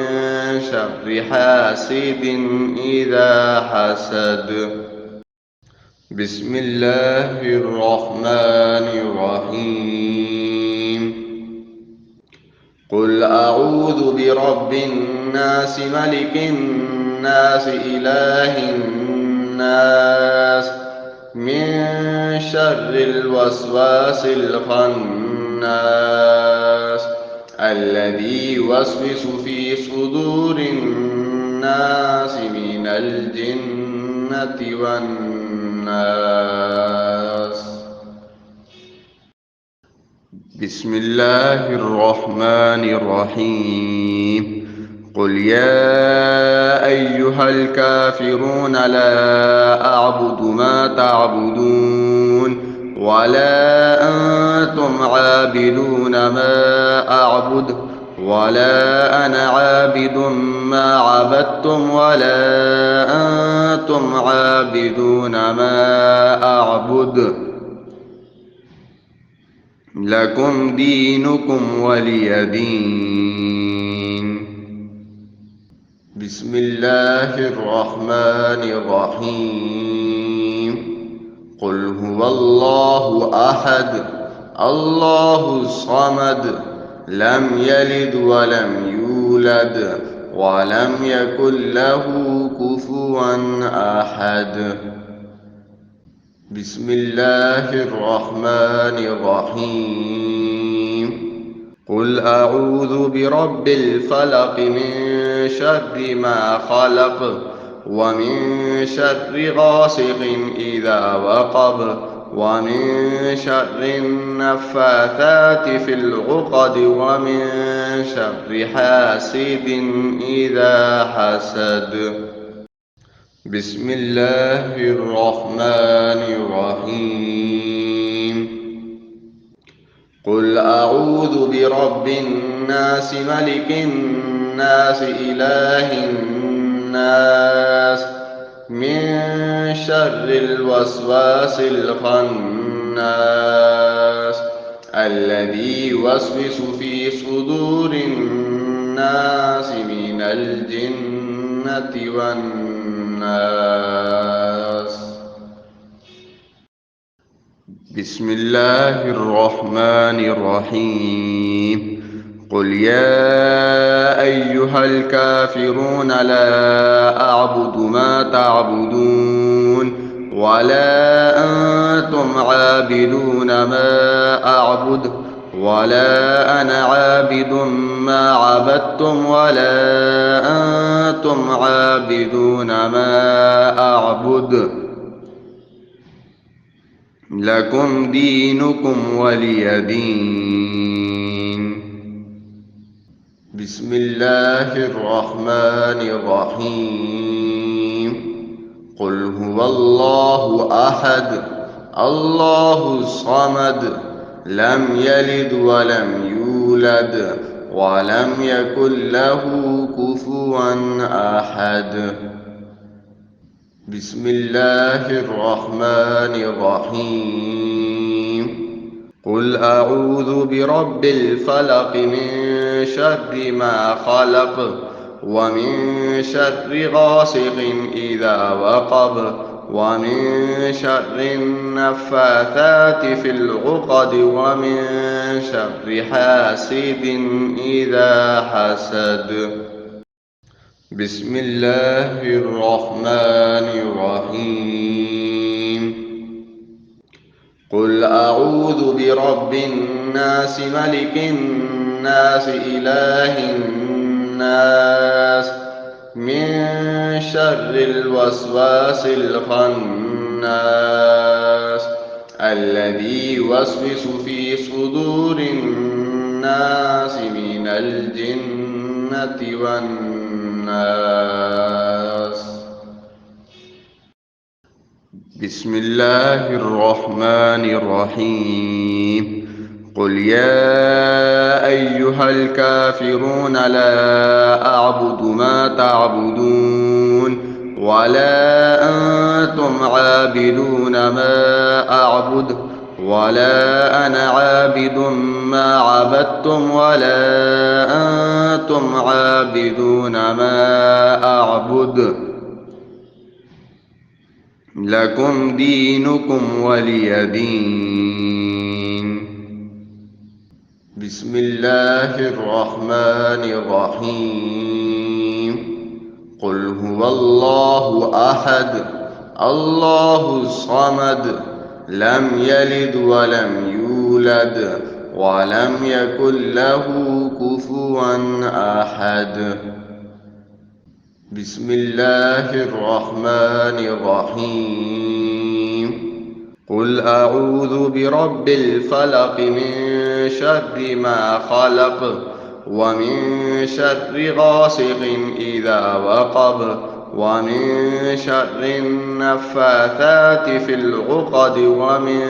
S1: شر حاسد إذا حسد. بسم الله الرحمن الرحيم قل أعوذ برب الناس ملك الناس إله الناس من شر الوسواس الخناس الذي يوسوس في صدور الناس من الجنة والناس. بسم الله الرحمن الرحيم قل يا أيها الكافرون لا أعبد ما تعبدون ولا أنتم عابدون ما أعبد ولا أنا عابد ما عبدتم ولا أنتم عابدون ما أعبد لكم دينكم ولي دين. بسم الله الرحمن الرحيم قل هو الله أحد الله الصمد لم يلد ولم يولد ولم يكن له كفوا أحد. بسم الله الرحمن الرحيم قل أعوذ برب الفلق من شر ما خلق ومن شر غاسق إذا وقب ومن شر النفاثات في العقد ومن شر حاسد إذا حسد. بسم الله الرحمن الرحيم قل أعوذ برب الناس ملك الناس إله الناس من شر الوسواس الخناس الذي يوسوس في صدور الناس من الجنة والناس. بسم الله الرحمن الرحيم قل يا أيها الكافرون لا أعبد ما تعبدون ولا أنتم عابدون ما أعبد ولا أنا عابد ما عبدتم ولا أنتم عابدون ما أعبد لكم دينكم ولي دين. بسم الله الرحمن الرحيم. قل هو الله أحد الله الصمد لم يلد ولم يولد ولم يكن له كفوا أحد. بسم الله الرحمن الرحيم. قل أعوذ برب الفلق من شر ما خلق ومن شر غاسق إذا وقب ومن شر النفاثات في العقد ومن شر حاسد إذا حسد. بسم الله الرحمن الرحيم. قل أعوذ برب الناس ملك الناس إله الناس من شر الوسواس الخناس الذي يوسوس في صدور الناس من الجنة والناس. بسم الله الرحمن الرحيم. قل يا أيها الكافرون لا أعبد ما تعبدون ولا أنتم عابدون ما أعبد ولا أنا عابد ما عبدتم ولا أنتم عابدون ما أعبد لكم دينكم ولي دين. بسم الله الرحمن الرحيم. قل هو الله أحد الله الصمد لم يلد ولم يولد ولم يكن له كفوا أحد. بسم الله الرحمن الرحيم. قل أعوذ برب الفلق من شر ما خلق ومن شر غاسق إذا وقب ومن شر النفاثات في العقد ومن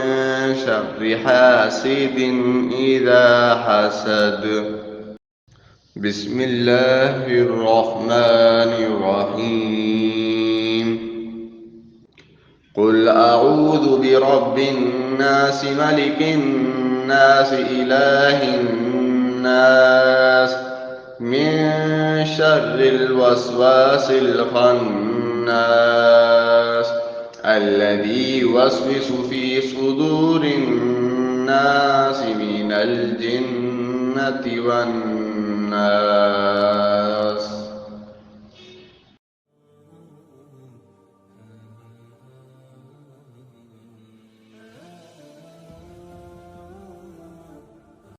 S1: شر حاسد إذا حسد. بسم الله الرحمن الرحيم. قل أعوذ برب الناس ملك الناس إله الناس من شر الوسواس الخناس الذي يوسوس في صدور الناس من الجنة والناس.